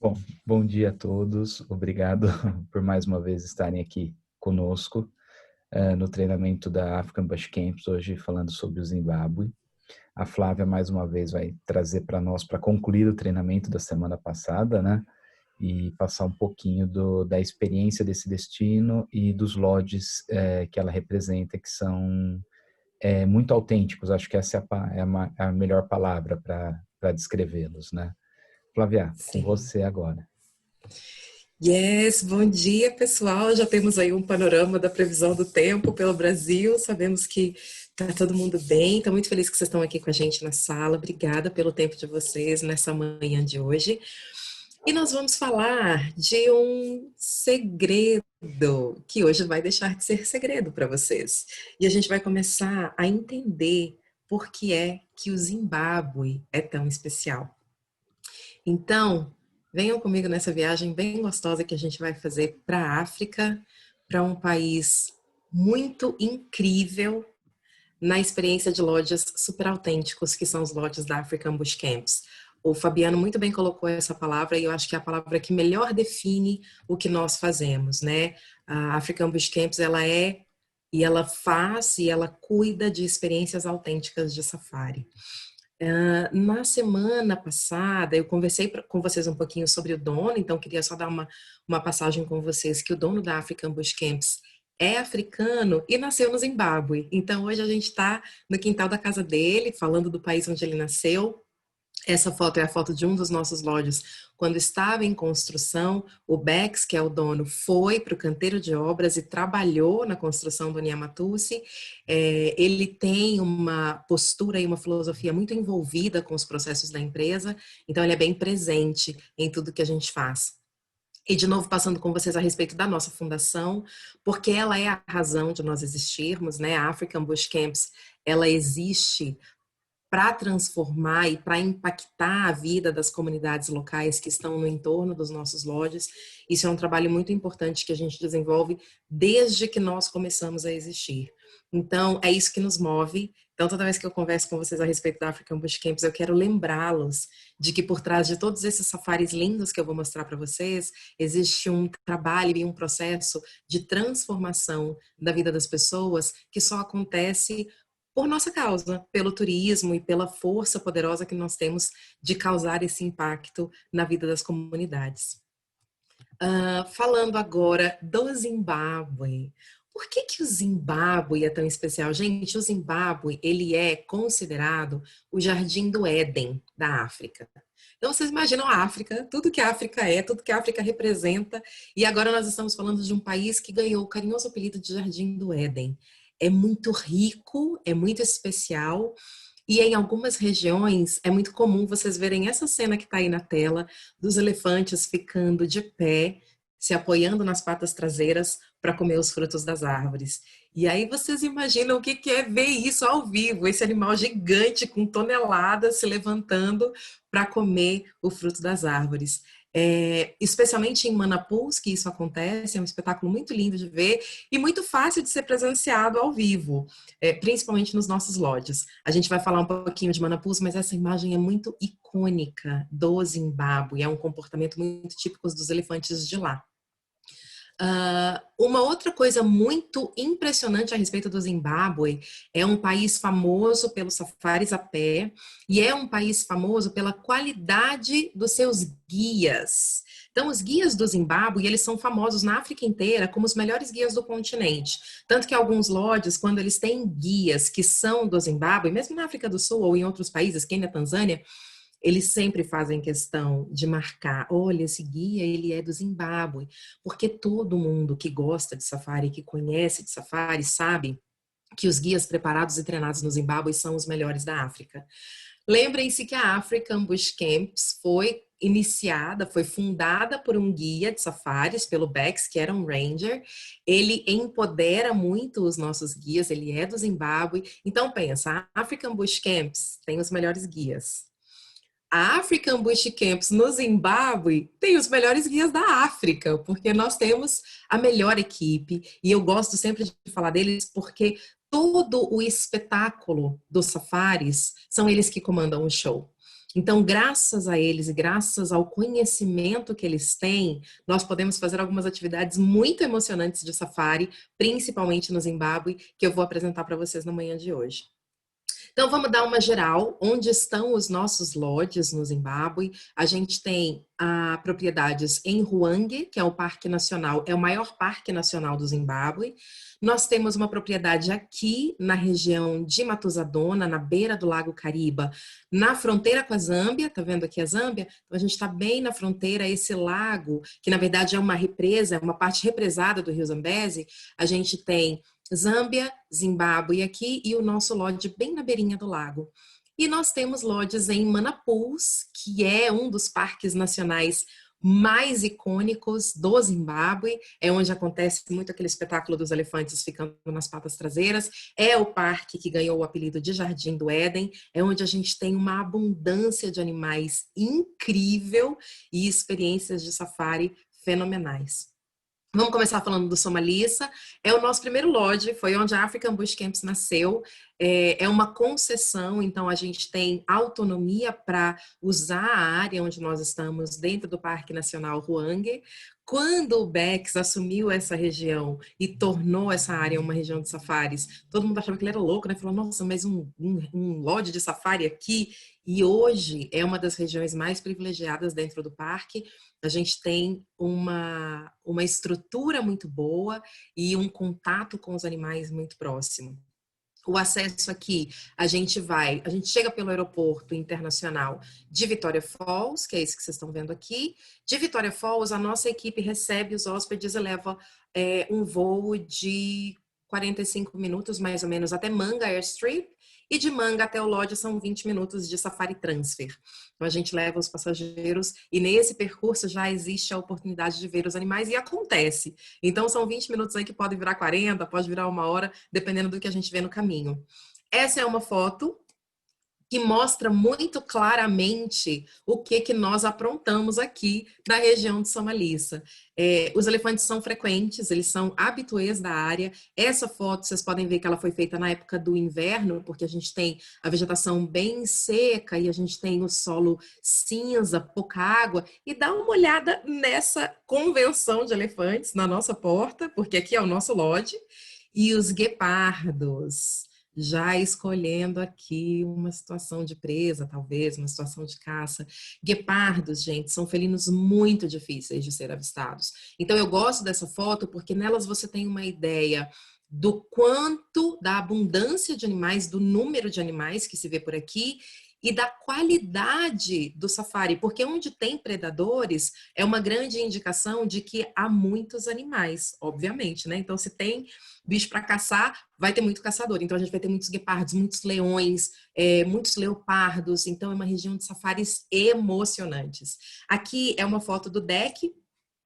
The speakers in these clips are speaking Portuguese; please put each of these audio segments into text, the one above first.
Bom, bom dia a todos. Obrigado por mais uma vez estarem aqui conosco no treinamento da African Bush Camps, hoje falando sobre o Zimbábue. A Flávia mais uma vez vai trazer para nós, para concluir o treinamento da semana passada, né? E passar um pouquinho da experiência desse destino e dos lodges que ela representa, que são muito autênticos. Acho que essa é a melhor palavra para descrevê-los, né? Flávia, com Sim. você agora. Yes, bom dia, pessoal. Já temos aí um panorama da previsão do tempo pelo Brasil. Sabemos que tá todo mundo bem. Estou muito feliz que vocês estão aqui com a gente na sala. Obrigada pelo tempo de vocês nessa manhã de hoje. E nós vamos falar de um segredo que hoje vai deixar de ser segredo para vocês. E a gente vai começar a entender por que é que o Zimbábue é tão especial. Então, venham comigo nessa viagem bem gostosa que a gente vai fazer para a África, para um país muito incrível na experiência de lodges super autênticos, que são os lodges da African Bush Camps. O Fabiano muito bem colocou essa palavra e eu acho que é a palavra que melhor define o que nós fazemos, né? A African Bush Camps, ela é e ela faz e ela cuida de experiências autênticas de safari. Na semana passada, eu conversei com vocês um pouquinho sobre o dono, então queria só dar uma passagem com vocês, que o dono da African Bush Camps é africano e nasceu no Zimbábue. Então hoje a gente está no quintal da casa dele, falando do país onde ele nasceu. Essa foto é a foto de um dos nossos lodges quando estava em construção. O Bex, que é o dono, foi para o canteiro de obras e trabalhou na construção do Niamatusi. Ele tem uma postura e uma filosofia muito envolvida com os processos da empresa, então ele é bem presente em tudo que a gente faz. E de novo passando com vocês a respeito da nossa fundação, porque ela é a razão de nós existirmos, né? A African Bush Camps, ela existe para transformar e para impactar a vida das comunidades locais que estão no entorno dos nossos lodges. Isso é um trabalho muito importante que a gente desenvolve desde que nós começamos a existir. Então, é isso que nos move. Então, toda vez que eu converso com vocês a respeito da African Bush Camps, eu quero lembrá-los de que por trás de todos esses safaris lindos que eu vou mostrar para vocês, existe um trabalho e um processo de transformação da vida das pessoas que só acontece por nossa causa, pelo turismo e pela força poderosa que nós temos de causar esse impacto na vida das comunidades. Falando agora do Zimbábue. Por que o Zimbábue é tão especial? Gente, o Zimbábue, ele é considerado o jardim do Éden da África. Então, vocês imaginam a África, tudo que a África é, tudo que a África representa, e agora nós estamos falando de um país que ganhou o carinhoso apelido de Jardim do Éden. É muito rico, é muito especial, e em algumas regiões é muito comum vocês verem essa cena que está aí na tela, dos elefantes ficando de pé, se apoiando nas patas traseiras para comer os frutos das árvores. E aí vocês imaginam o que é ver isso ao vivo, esse animal gigante com toneladas se levantando para comer o fruto das árvores. Especialmente em Manapus, que isso acontece, é um espetáculo muito lindo de ver e muito fácil de ser presenciado ao vivo, principalmente nos nossos lodges. A gente vai falar um pouquinho de Manapus, mas essa imagem é muito icônica do Zimbábue, é um comportamento muito típico dos elefantes de lá. Uma outra coisa muito impressionante a respeito do Zimbábue é um país famoso pelos safaris a pé e é um país famoso pela qualidade dos seus guias. Então, os guias do Zimbábue, eles são famosos na África inteira como os melhores guias do continente. Tanto que alguns lodges, quando eles têm guias que são do Zimbábue, mesmo na África do Sul ou em outros países, Quênia, Tanzânia, eles sempre fazem questão de marcar, olha, esse guia, ele é do Zimbábue, porque todo mundo que gosta de safari, que conhece de safari, sabe que os guias preparados e treinados no Zimbábue são os melhores da África. Lembrem-se que a African Bush Camps foi iniciada, foi fundada por um guia de safaris, pelo Bex, que era um ranger. Ele empodera muito os nossos guias, ele é do Zimbábue. Então pensa, a African Bush Camps tem os melhores guias. A African Bush Camps no Zimbábue tem os melhores guias da África, porque nós temos a melhor equipe, e eu gosto sempre de falar deles porque todo o espetáculo dos safaris são eles que comandam o show. Então, graças a eles e graças ao conhecimento que eles têm, nós podemos fazer algumas atividades muito emocionantes de safari, principalmente no Zimbábue, que eu vou apresentar para vocês na manhã de hoje. Então, vamos dar uma geral. Onde estão os nossos lodges no Zimbábue? A gente tem propriedades em Ruangue, que é o Parque Nacional, é o maior parque nacional do Zimbábue. Nós temos uma propriedade aqui na região de Matusadona, na beira do Lago Kariba, na fronteira com a Zâmbia. Tá vendo aqui a Zâmbia? Então, a gente está bem na fronteira, esse lago, que na verdade é uma represa, é uma parte represada do Rio Zambeze. A gente tem Zâmbia, Zimbábue aqui e o nosso lodge bem na beirinha do lago. E nós temos lodges em Manaus, que é um dos parques nacionais mais icônicos do Zimbábue, é onde acontece muito aquele espetáculo dos elefantes ficando nas patas traseiras, é o parque que ganhou o apelido de Jardim do Éden, é onde a gente tem uma abundância de animais incrível e experiências de safari fenomenais. Vamos começar falando do Somalissa. É o nosso primeiro lodge, foi onde a African Bush Camps nasceu. É uma concessão, então a gente tem autonomia para usar a área onde nós estamos dentro do Parque Nacional Ruangue. Quando o Bex assumiu essa região e tornou essa área uma região de safaris, todo mundo achava que ele era louco, né? Falou, nossa, mas um lodge de safari aqui? E hoje é uma das regiões mais privilegiadas dentro do parque. A gente tem uma estrutura muito boa e um contato com os animais muito próximo. O acesso aqui, a gente chega pelo aeroporto internacional de Vitória Falls, que é esse que vocês estão vendo aqui. De Vitória Falls, a nossa equipe recebe os hóspedes e leva um voo de 45 minutos, mais ou menos, até Manga Airstrip. E de Manga até o lodge são 20 minutos de Safari Transfer. Então a gente leva os passageiros e nesse percurso já existe a oportunidade de ver os animais e acontece. Então são 20 minutos aí que pode virar 40, pode virar 1 hora, dependendo do que a gente vê no caminho. Essa é uma foto que mostra muito claramente o que nós aprontamos aqui na região de Somalissa. Os elefantes são frequentes, eles são habituês da área. Essa foto, vocês podem ver que ela foi feita na época do inverno, porque a gente tem a vegetação bem seca e a gente tem o solo cinza, pouca água. E dá uma olhada nessa convenção de elefantes na nossa porta, porque aqui é o nosso lodge. E os guepardos, já escolhendo aqui uma situação de presa, talvez, uma situação de caça. Guepardos, gente, são felinos muito difíceis de ser avistados. Então, eu gosto dessa foto porque nelas você tem uma ideia do quanto, da abundância de animais, do número de animais que se vê por aqui e da qualidade do safari, porque onde tem predadores é uma grande indicação de que há muitos animais, obviamente, né? Então, se tem bicho para caçar, vai ter muito caçador. Então, a gente vai ter muitos guepardos, muitos leões, muitos leopardos. Então, é uma região de safaris emocionantes. Aqui é uma foto do deck.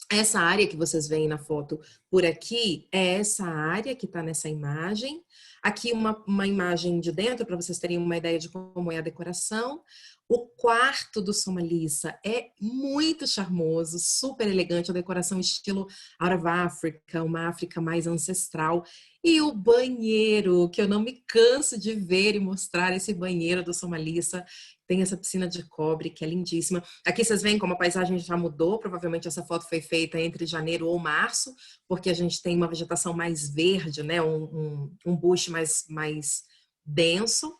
Essa área que vocês veem na foto por aqui é essa área que está nessa imagem. Aqui uma imagem de dentro para vocês terem uma ideia de como é a decoração. O quarto do Somalissa é muito charmoso, super elegante, a decoração estilo Out of Africa, uma África mais ancestral. E o banheiro, que eu não me canso de ver e mostrar esse banheiro do Somalissa. Tem essa piscina de cobre, que é lindíssima. Aqui vocês veem como a paisagem já mudou. Provavelmente essa foto foi feita entre janeiro ou março, porque a gente tem uma vegetação mais verde, né? Um bush mais denso.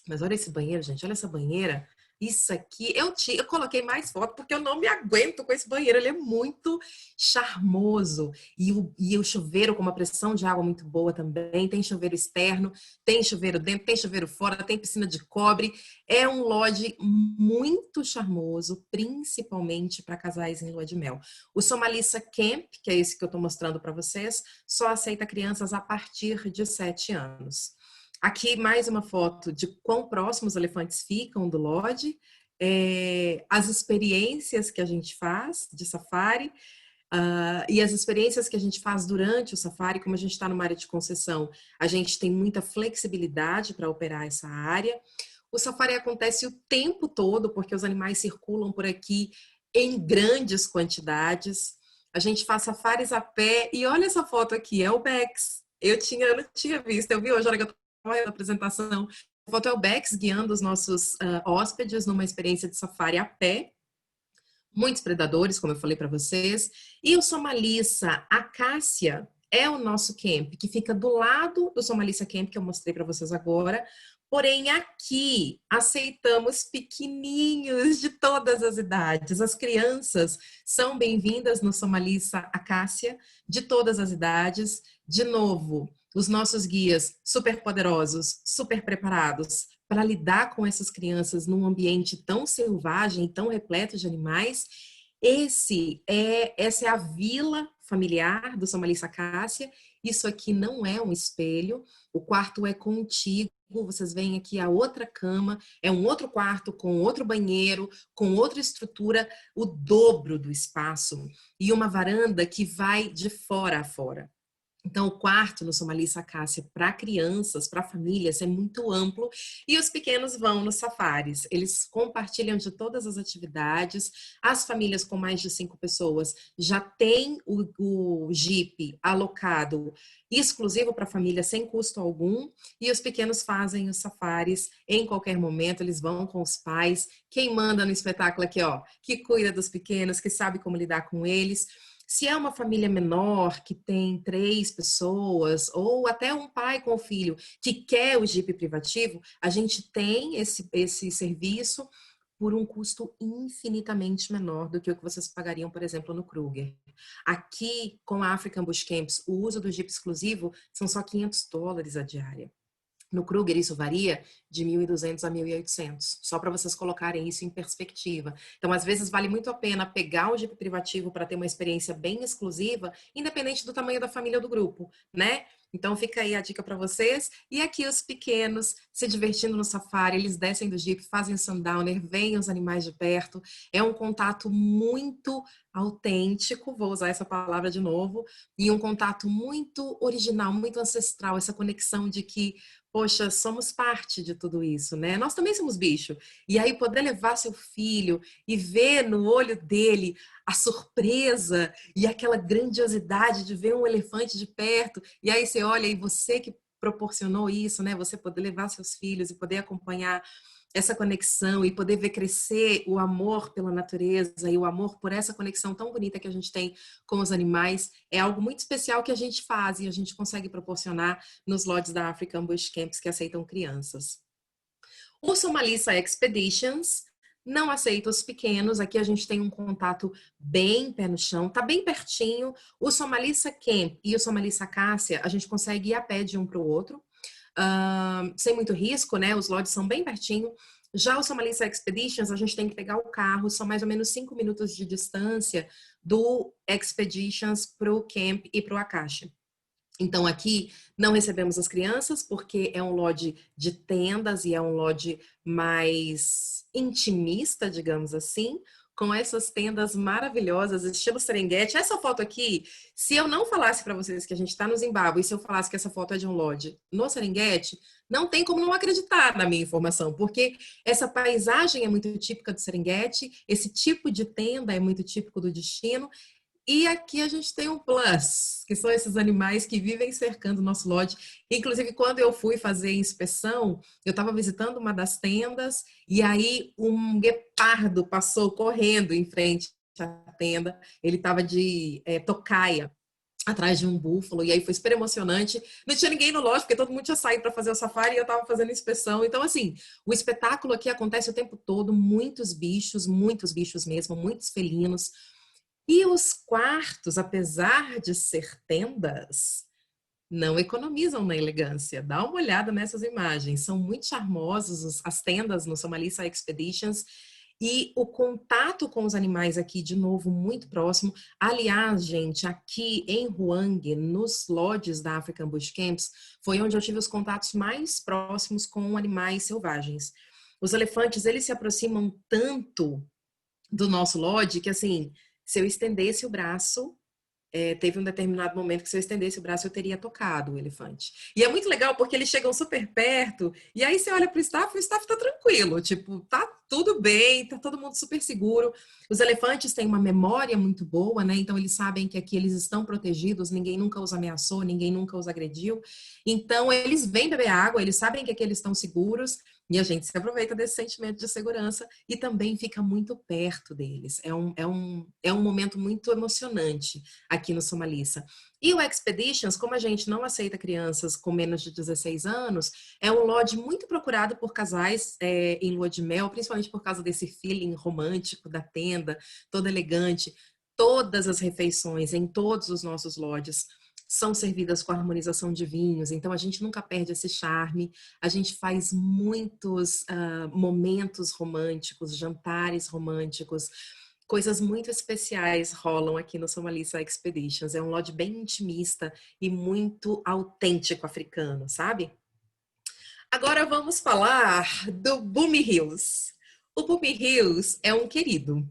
Mas olha esse banheiro, gente. Olha essa banheira. Isso aqui, eu coloquei mais foto porque eu não me aguento com esse banheiro. Ele é muito charmoso. E o chuveiro com uma pressão de água muito boa também. Tem chuveiro externo, tem chuveiro dentro, tem chuveiro fora, tem piscina de cobre. É um lodge muito charmoso, principalmente para casais em lua de mel. O Somalissa Camp, que é esse que eu estou mostrando para vocês, só aceita crianças a partir de 7 anos. Aqui mais uma foto de quão próximos os elefantes ficam do lodge, as experiências que a gente faz de safari e as experiências que a gente faz durante o safari. Como a gente está numa área de concessão, a gente tem muita flexibilidade para operar essa área. O safari acontece o tempo todo, porque os animais circulam por aqui em grandes quantidades. A gente faz safaris a pé e olha essa foto aqui, é o Bex. Eu não tinha visto, eu vi hoje, a hora que eu da apresentação, foto é o Bex guiando os nossos hóspedes numa experiência de safari a pé. Muitos predadores, como eu falei para vocês. E o Somalissa Acácia é o nosso camp, que fica do lado do Somalissa Camp, que eu mostrei para vocês agora. Porém, aqui aceitamos pequenininhos de todas as idades. As crianças são bem-vindas no Somalissa Acácia, de todas as idades. De novo, os nossos guias super poderosos, super preparados para lidar com essas crianças num ambiente tão selvagem, tão repleto de animais. Essa é a vila familiar do Somalissa Acácia. Isso aqui não é um espelho, o quarto é contíguo. Vocês veem aqui a outra cama, é um outro quarto com outro banheiro, com outra estrutura, o dobro do espaço e uma varanda que vai de fora a fora. Então, o quarto no Somalissa Acácia para crianças, para famílias, é muito amplo e os pequenos vão nos safaris. Eles compartilham de todas as atividades. As famílias com mais de 5 pessoas já têm o Jeep alocado exclusivo para a família, sem custo algum. E os pequenos fazem os safaris em qualquer momento. Eles vão com os pais. Quem manda no espetáculo aqui, ó, que cuida dos pequenos, que sabe como lidar com eles. Se é uma família menor, que tem 3 pessoas, ou até um pai com o filho, que quer o Jeep privativo, a gente tem esse serviço por um custo infinitamente menor do que o que vocês pagariam, por exemplo, no Kruger. Aqui, com a African Bush Camps, o uso do Jeep exclusivo são só $500 a diária. No Kruger, isso varia de 1.200 a 1.800, só para vocês colocarem isso em perspectiva. Então, às vezes, vale muito a pena pegar o Jeep privativo para ter uma experiência bem exclusiva, independente do tamanho da família ou do grupo, né? Então, fica aí a dica para vocês. E aqui os pequenos se divertindo no safari, eles descem do Jeep, fazem o sundowner, veem os animais de perto. É um contato muito autêntico, vou usar essa palavra de novo, e um contato muito original, muito ancestral, essa conexão de que poxa, somos parte de tudo isso, né? Nós também somos bicho. E aí poder levar seu filho e ver no olho dele a surpresa e aquela grandiosidade de ver um elefante de perto. E aí você olha e você que proporcionou isso, né? Você poder levar seus filhos e poder acompanhar essa conexão e poder ver crescer o amor pela natureza e o amor por essa conexão tão bonita que a gente tem com os animais é algo muito especial que a gente faz e a gente consegue proporcionar nos lodges da African Bush Camps que aceitam crianças. O Somalissa Expeditions não aceita os pequenos, aqui a gente tem um contato bem pé no chão, tá bem pertinho. O Somalissa Camp e o Somalissa Acácia, a gente consegue ir a pé de um para o outro. Sem muito risco, né? Os lodges são bem pertinho. Já o Somalissa Expeditions, a gente tem que pegar o carro, são mais ou menos 5 minutos de distância do Expeditions para o Camp e para o Acácia. Então, aqui não recebemos as crianças, porque é um lodge de tendas e é um lodge mais intimista, digamos assim, com essas tendas maravilhosas, estilo Serengeti. Essa foto aqui, se eu não falasse para vocês que a gente está no Zimbábue e se eu falasse que essa foto é de um lodge no Serengeti, não tem como não acreditar na minha informação, porque essa paisagem é muito típica do Serengeti, esse tipo de tenda é muito típico do destino. E aqui a gente tem um plus, que são esses animais que vivem cercando o nosso lodge. Inclusive, quando eu fui fazer inspeção, eu estava visitando uma das tendas e aí um guepardo passou correndo em frente à tenda. Ele estava de tocaia, atrás de um búfalo, e aí foi super emocionante. Não tinha ninguém no lodge, porque todo mundo tinha saído para fazer o safari e eu estava fazendo inspeção. Então, assim, o espetáculo aqui acontece o tempo todo, muitos bichos mesmo, muitos felinos. E os quartos, apesar de ser tendas, não economizam na elegância. Dá uma olhada nessas imagens. São muito charmosos as tendas no Somalissa Expeditions. E o contato com os animais aqui, de novo, muito próximo. Aliás, gente, aqui em Hwang, nos lodges da African Bush Camps, foi onde eu tive os contatos mais próximos com animais selvagens. Os elefantes, eles se aproximam tanto do nosso lodge que, assim, se eu estendesse o braço, teve um determinado momento que se eu estendesse o braço eu teria tocado o elefante. E é muito legal porque eles chegam super perto e aí você olha pro staff e o staff tá tranquilo, tipo, tá tudo bem, tá todo mundo super seguro. Os elefantes têm uma memória muito boa, né? Então eles sabem que aqui eles estão protegidos, ninguém nunca os ameaçou, ninguém nunca os agrediu. Então eles vêm beber água, eles sabem que aqui eles estão seguros e a gente se aproveita desse sentimento de segurança e também fica muito perto deles. É um momento muito emocionante aqui no Somalissa. E o Expeditions, como a gente não aceita crianças com menos de 16 anos, é um lodge muito procurado por casais em lua de mel, principalmente por causa desse feeling romântico da tenda, toda elegante. Todas as refeições em todos os nossos lodges são servidas com harmonização de vinhos, então a gente nunca perde esse charme. A gente faz muitos momentos românticos, jantares românticos, coisas muito especiais rolam aqui no Somalissa Expeditions. É um lodge bem intimista e muito autêntico africano, sabe? Agora vamos falar do Boom Hills. O Boom Hills é um querido.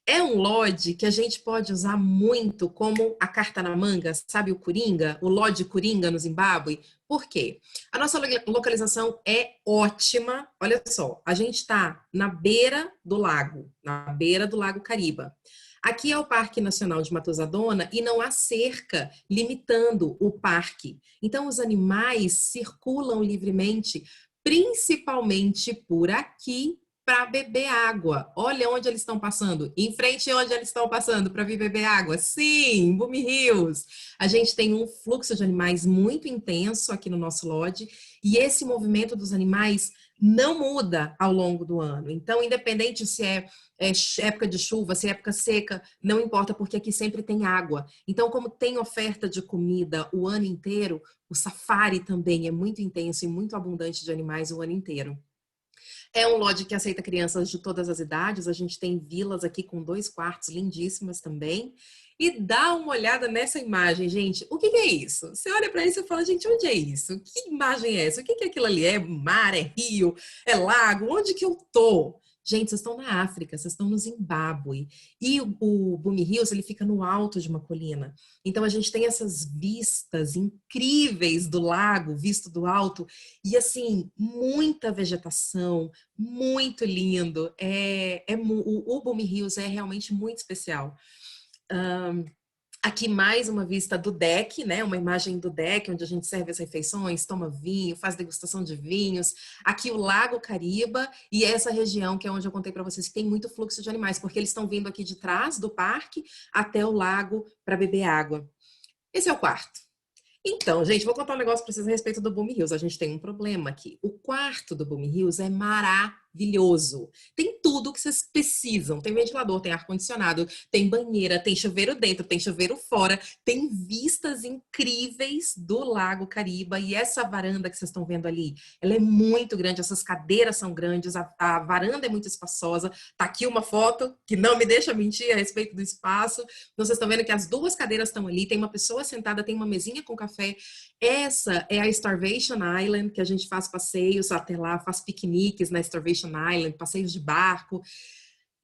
É um lodge que a gente pode usar muito como a carta na manga, sabe o Coringa? O lodge Coringa no Zimbábue. Por quê? A nossa localização é ótima. Olha só, a gente está na beira do Lago Cariba. Aqui é o Parque Nacional de Matosadona e não há cerca limitando o parque. Então, os animais circulam livremente, principalmente por aqui, para beber água. Olha onde eles estão passando. Em frente onde eles estão passando para vir beber água. Sim, Boom Hills. A gente tem um fluxo de animais muito intenso aqui no nosso lodge e esse movimento dos animais não muda ao longo do ano. Então, independente se é época de chuva, se é época seca, não importa, porque aqui sempre tem água. Então, como tem oferta de comida o ano inteiro, o safari também é muito intenso e muito abundante de animais o ano inteiro. É um lodge que aceita crianças de todas as idades. A gente tem vilas aqui com 2 quartos lindíssimas também. E dá uma olhada nessa imagem, gente. O que é isso? Você olha para isso e fala, gente, onde é isso? Que imagem é essa? O que é aquilo ali? É mar, é rio, é lago? Onde que eu tô? Gente, vocês estão na África, vocês estão no Zimbábue. E o Boom Hills, ele fica no alto de uma colina. Então, a gente tem essas vistas incríveis do lago, visto do alto. E, assim, muita vegetação, muito lindo. O Boom Hills é realmente muito especial. Aqui mais uma vista do deck, né? Uma imagem do deck, onde a gente serve as refeições, toma vinho, faz degustação de vinhos. Aqui o Lago Cariba e essa região que é onde eu contei para vocês que tem muito fluxo de animais, porque eles estão vindo aqui de trás do parque até o lago para beber água. Esse é o quarto. Então, gente, vou contar um negócio para vocês a respeito do Boom Hills. A gente tem um problema aqui. O quarto do Boom Hills é maravilhoso. Tem tudo que vocês precisam. Tem ventilador, tem ar-condicionado, tem banheira, tem chuveiro dentro, tem chuveiro fora, tem vistas incríveis do Lago Cariba. E essa varanda que vocês estão vendo ali, ela é muito grande, essas cadeiras são grandes, a varanda é muito espaçosa. Tá aqui uma foto que não me deixa mentir a respeito do espaço. Então, vocês estão vendo que as 2 cadeiras estão ali, tem uma pessoa sentada, tem uma mesinha com café. Essa é a Starvation Island, que a gente faz passeios até lá, faz piqueniques na Starvation Island, passeios de barco.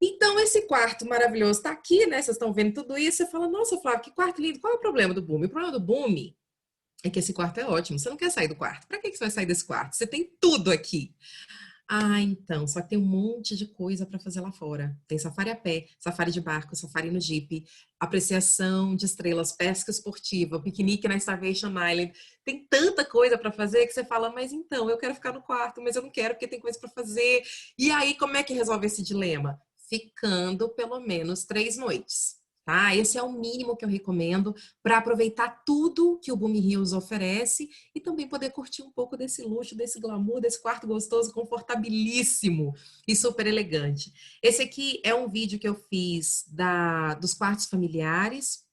Então, esse quarto maravilhoso está aqui, né? Vocês estão vendo tudo isso. Você fala, nossa, Flávio, que quarto lindo. Qual é o problema do Boom? O problema do Boom é que esse quarto é ótimo. Você não quer sair do quarto. Para que você vai sair desse quarto? Você tem tudo aqui. Ah, então, só que tem um monte de coisa para fazer lá fora. Tem safari a pé, safari de barco, safari no Jeep, apreciação de estrelas, pesca esportiva, piquenique na Starvation Island. Tem tanta coisa para fazer que você fala, mas então, eu quero ficar no quarto, mas eu não quero porque tem coisa para fazer. E aí, como é que resolve esse dilema? Ficando pelo menos 3 noites. Tá? Esse é o mínimo que eu recomendo para aproveitar tudo que o Boom Hills oferece e também poder curtir um pouco desse luxo, desse glamour, desse quarto gostoso, confortabilíssimo e super elegante. Esse aqui é um vídeo que eu fiz dos quartos familiares.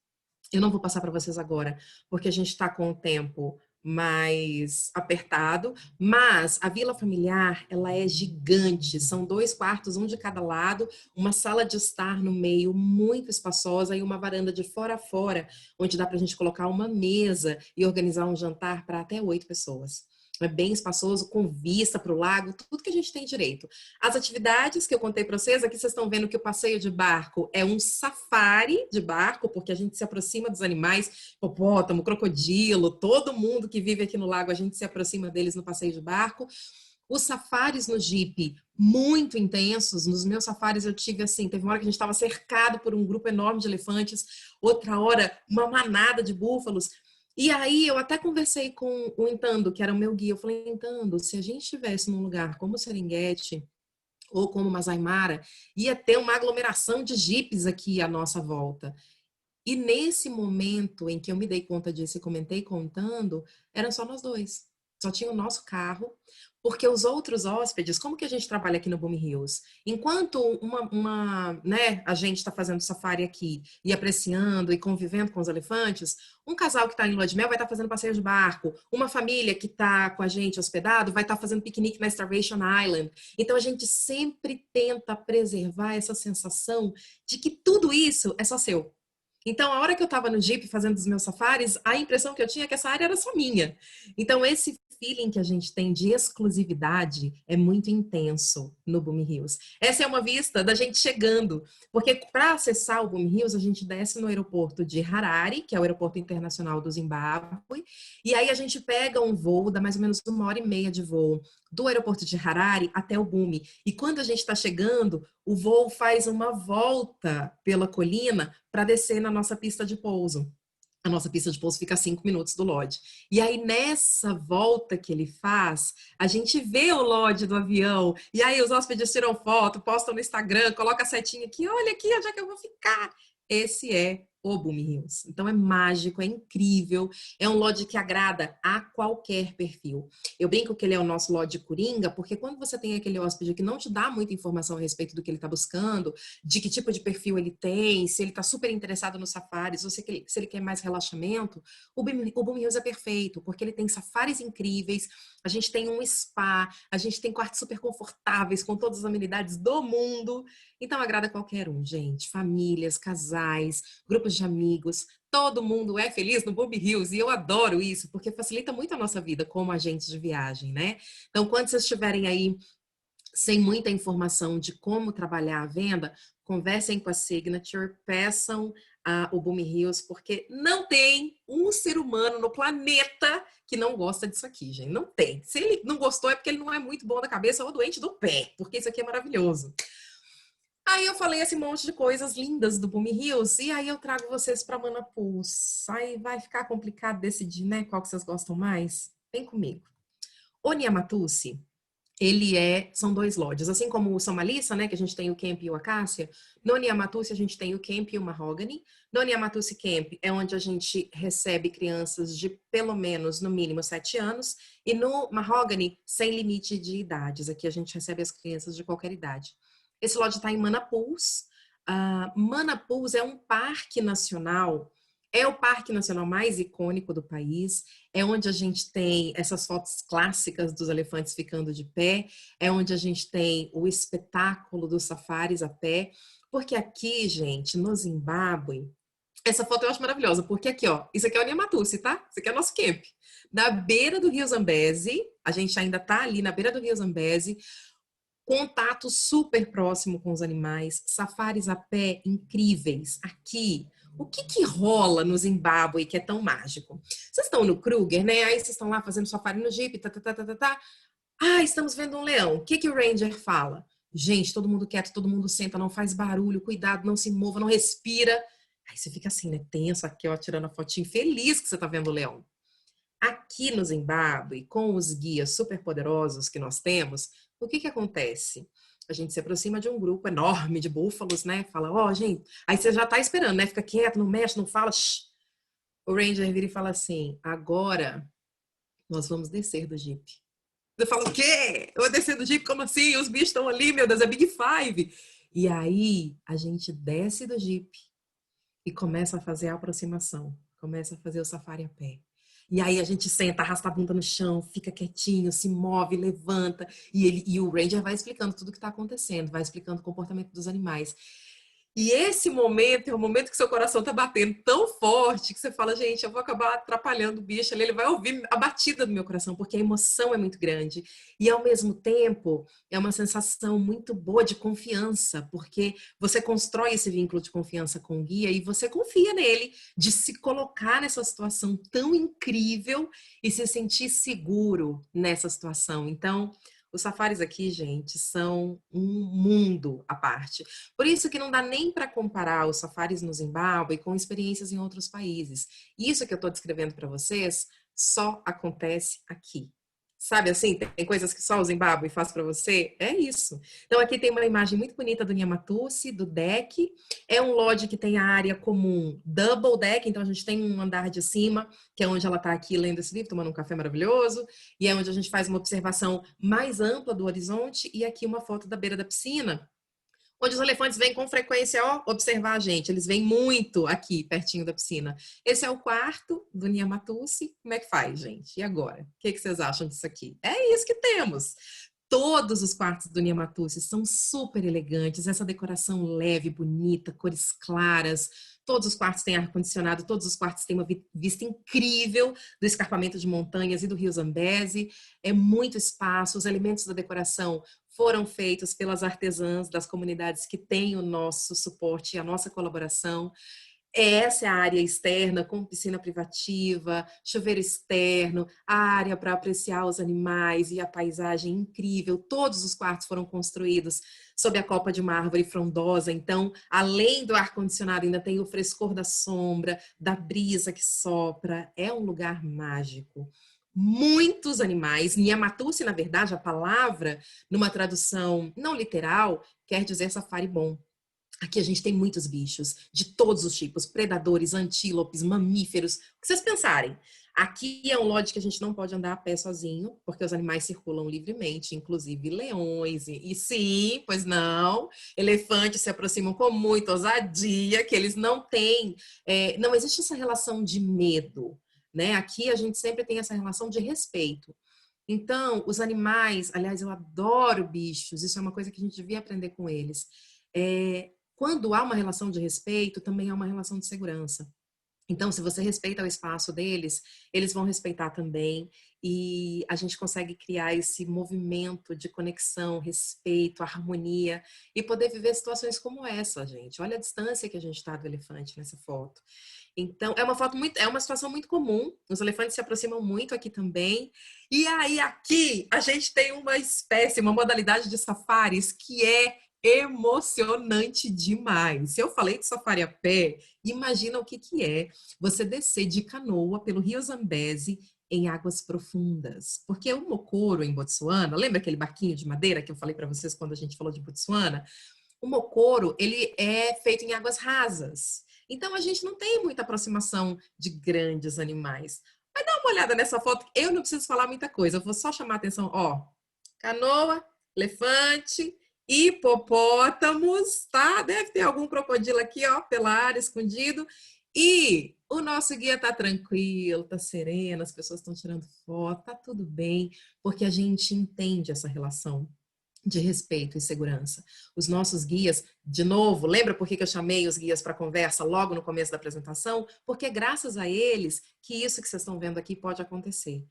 Eu não vou passar para vocês agora, porque a gente está com o tempo mais apertado, mas a vila familiar, ela é gigante, são 2 quartos, um de cada lado, uma sala de estar no meio muito espaçosa e uma varanda de fora a fora, onde dá para a gente colocar uma mesa e organizar um jantar para até 8 pessoas. É bem espaçoso, com vista para o lago, tudo que a gente tem direito. As atividades que eu contei para vocês, aqui vocês estão vendo que o passeio de barco é um safari de barco, porque a gente se aproxima dos animais, hipopótamo, crocodilo, todo mundo que vive aqui no lago, a gente se aproxima deles no passeio de barco. Os safaris no Jeep, muito intensos. Nos meus safaris eu tive assim, teve uma hora que a gente estava cercado por um grupo enorme de elefantes, outra hora uma manada de búfalos. E aí eu até conversei com o Intando, que era o meu guia. Eu falei, Intando, se a gente estivesse num lugar como Serengeti ou como Masai Mara, ia ter uma aglomeração de jipes aqui à nossa volta. E nesse momento em que eu me dei conta disso e comentei com o Intando, eram só nós dois. Só tinha o nosso carro, porque os outros hóspedes, como que a gente trabalha aqui no Boom Hills? Enquanto a gente está fazendo safari aqui e apreciando e convivendo com os elefantes, um casal que está em lua de mel vai estar fazendo passeio de barco, uma família que está com a gente hospedado vai estar fazendo piquenique na Starvation Island. Então a gente sempre tenta preservar essa sensação de que tudo isso é só seu. Então, a hora que eu estava no Jeep fazendo os meus safaris, a impressão que eu tinha é que essa área era só minha. Então, esse feeling que a gente tem de exclusividade é muito intenso no Boom Hills. Essa é uma vista da gente chegando, porque para acessar o Boom Hills, a gente desce no aeroporto de Harare, que é o aeroporto internacional do Zimbábue, e aí a gente pega um voo, dá mais ou menos 1h30 de voo, do aeroporto de Harare até o Boom. E quando a gente está chegando, o voo faz uma volta pela colina para descer na nossa pista de pouso. A nossa pista de pouso fica a 5 minutos do lodge. E aí, nessa volta que ele faz, a gente vê o lodge do avião. E aí, os hóspedes tiram foto, postam no Instagram, coloca a setinha aqui, olha aqui onde é que eu vou ficar. Esse é o Boom Hills. Então, é mágico, é incrível. É um lodge que agrada a qualquer perfil. Eu brinco que ele é o nosso lodge coringa, porque quando você tem aquele hóspede que não te dá muita informação a respeito do que ele está buscando, de que tipo de perfil ele tem, se ele está super interessado nos safaris, ou se ele quer mais relaxamento, o Boom Hills é perfeito, porque ele tem safaris incríveis, a gente tem um spa, a gente tem quartos super confortáveis, com todas as amenidades do mundo. Então, agrada a qualquer um, gente. Famílias, casais, grupos de amigos, todo mundo é feliz no Boom Hills e eu adoro isso, porque facilita muito a nossa vida como agentes de viagem, né? Então, quando vocês estiverem aí sem muita informação de como trabalhar a venda, conversem com a Signature, peçam o Boom Hills, porque não tem um ser humano no planeta que não gosta disso aqui, gente. Não tem. Se ele não gostou é porque ele não é muito bom da cabeça ou doente do pé, porque isso aqui é maravilhoso. Aí eu falei esse monte de coisas lindas do Boom Hills e aí eu trago vocês para Manapus. Aí vai ficar complicado decidir, né, qual que vocês gostam mais? Vem comigo. O Niamatusi, são 2 lodges, assim como o São Malissa, né, que a gente tem o Camp e o Acácia. No Niamatusi a gente tem o Camp e o Mahogany. No Niamatusi Camp é onde a gente recebe crianças de pelo menos, no mínimo, 7 anos. E no Mahogany, sem limite de idades. Aqui a gente recebe as crianças de qualquer idade. Esse lodge está em Manapus. Manapus é um parque nacional, é o parque nacional mais icônico do país, é onde a gente tem essas fotos clássicas dos elefantes ficando de pé, é onde a gente tem o espetáculo dos safaris a pé, porque aqui, gente, no Zimbábue, essa foto eu acho maravilhosa, porque aqui, ó, isso aqui é o Niamatusi, tá? Isso aqui é o nosso camp. Na beira do Rio Zambezi, a gente ainda tá ali na beira do Rio Zambezi, contato super próximo com os animais, safaris a pé incríveis. Aqui, o que rola no Zimbábue que é tão mágico? Vocês estão no Kruger, né? Aí vocês estão lá fazendo safari no Jeep, tá. Ah, estamos vendo um leão. O que o Ranger fala? Gente, todo mundo quieto, todo mundo senta, não faz barulho, cuidado, não se mova, não respira. Aí você fica assim, né? Tenso aqui, ó, tirando a fotinho, feliz que você tá vendo o leão. Aqui no Zimbábue, com os guias super poderosos que nós temos, o que acontece? A gente se aproxima de um grupo enorme de búfalos, né? Fala, ó, gente, aí você já tá esperando, né? Fica quieto, não mexe, não fala. Shh. O Ranger vira e fala assim, agora nós vamos descer do Jeep. Eu falo, o quê? Eu vou descer do Jeep? Como assim? Os bichos estão ali, meu Deus, é Big Five. E aí a gente desce do Jeep e começa a fazer a aproximação, começa a fazer o safari a pé. E aí a gente senta, arrasta a bunda no chão, fica quietinho, se move, levanta. E o Ranger vai explicando tudo o que está acontecendo, vai explicando o comportamento dos animais. E esse momento é o momento que seu coração está batendo tão forte que você fala, gente, eu vou acabar atrapalhando o bicho ali, ele vai ouvir a batida do meu coração, porque a emoção é muito grande. E ao mesmo tempo, é uma sensação muito boa de confiança, porque você constrói esse vínculo de confiança com o guia e você confia nele, de se colocar nessa situação tão incrível e se sentir seguro nessa situação. Então, os safaris aqui, gente, são um mundo à parte. Por isso que não dá nem para comparar os safaris no Zimbábue com experiências em outros países. Isso que eu estou descrevendo para vocês só acontece aqui. Sabe assim, tem coisas que só o Zimbábue faz para você? É isso. Então aqui tem uma imagem muito bonita do Nyamatusi, do deck. É um lodge que tem a área comum double deck, então a gente tem um andar de cima, que é onde ela está aqui lendo esse livro, tomando um café maravilhoso, e é onde a gente faz uma observação mais ampla do horizonte, e aqui uma foto da beira da piscina, onde os elefantes vêm com frequência, ó, observar a gente. Eles vêm muito aqui, pertinho da piscina. Esse é o quarto do Nyamatusi. Como é que faz, gente? E agora? O que vocês acham disso aqui? É isso que temos. Todos os quartos do Nyamatusi são super elegantes, essa decoração leve, bonita, cores claras. Todos os quartos têm ar-condicionado, todos os quartos têm uma vista incrível do escarpamento de montanhas e do rio Zambeze. É muito espaço, os elementos da decoração foram feitos pelas artesãs das comunidades que têm o nosso suporte e a nossa colaboração. Essa é a área externa, com piscina privativa, chuveiro externo, a área para apreciar os animais e a paisagem incrível. Todos os quartos foram construídos sob a copa de uma árvore frondosa. Então, além do ar-condicionado, ainda tem o frescor da sombra, da brisa que sopra. É um lugar mágico. Muitos animais. Nyamatusi, na verdade, a palavra, numa tradução não literal, quer dizer safari bom. Aqui a gente tem muitos bichos, de todos os tipos, predadores, antílopes, mamíferos, o que vocês pensarem. Aqui é um lodge que a gente não pode andar a pé sozinho, porque os animais circulam livremente, inclusive leões. E sim, pois não, elefantes se aproximam com muita ousadia, que eles não têm, não existe essa relação de medo, né? Aqui a gente sempre tem essa relação de respeito. Então, os animais, aliás, eu adoro bichos, isso é uma coisa que a gente devia aprender com eles. Quando há uma relação de respeito, também há uma relação de segurança. Então, se você respeita o espaço deles, eles vão respeitar também, e a gente consegue criar esse movimento de conexão, respeito, harmonia, e poder viver situações como essa, gente. Olha a distância que a gente está do elefante nessa foto. Então, é uma situação muito comum. Os elefantes se aproximam muito aqui também. E aí, aqui, a gente tem uma espécie, uma modalidade de safaris que é emocionante demais. Se eu falei de safari a pé, imagina o que é você descer de canoa pelo rio Zambeze em águas profundas. Porque o Mokoro, em Botsuana, lembra aquele barquinho de madeira que eu falei para vocês quando a gente falou de Botsuana? O Mokoro, ele é feito em águas rasas. Então, a gente não tem muita aproximação de grandes animais. Mas dá uma olhada nessa foto. Eu não preciso falar muita coisa. Eu vou só chamar a atenção. Ó, canoa, elefante, hipopótamos, tá? Deve ter algum crocodilo aqui, ó, pela área, escondido. E o nosso guia tá tranquilo, tá sereno, as pessoas estão tirando foto, tá tudo bem, porque a gente entende essa relação de respeito e segurança. Os nossos guias, de novo, lembra por que eu chamei os guias para conversa logo no começo da apresentação? Porque é graças a eles que isso que vocês estão vendo aqui pode acontecer.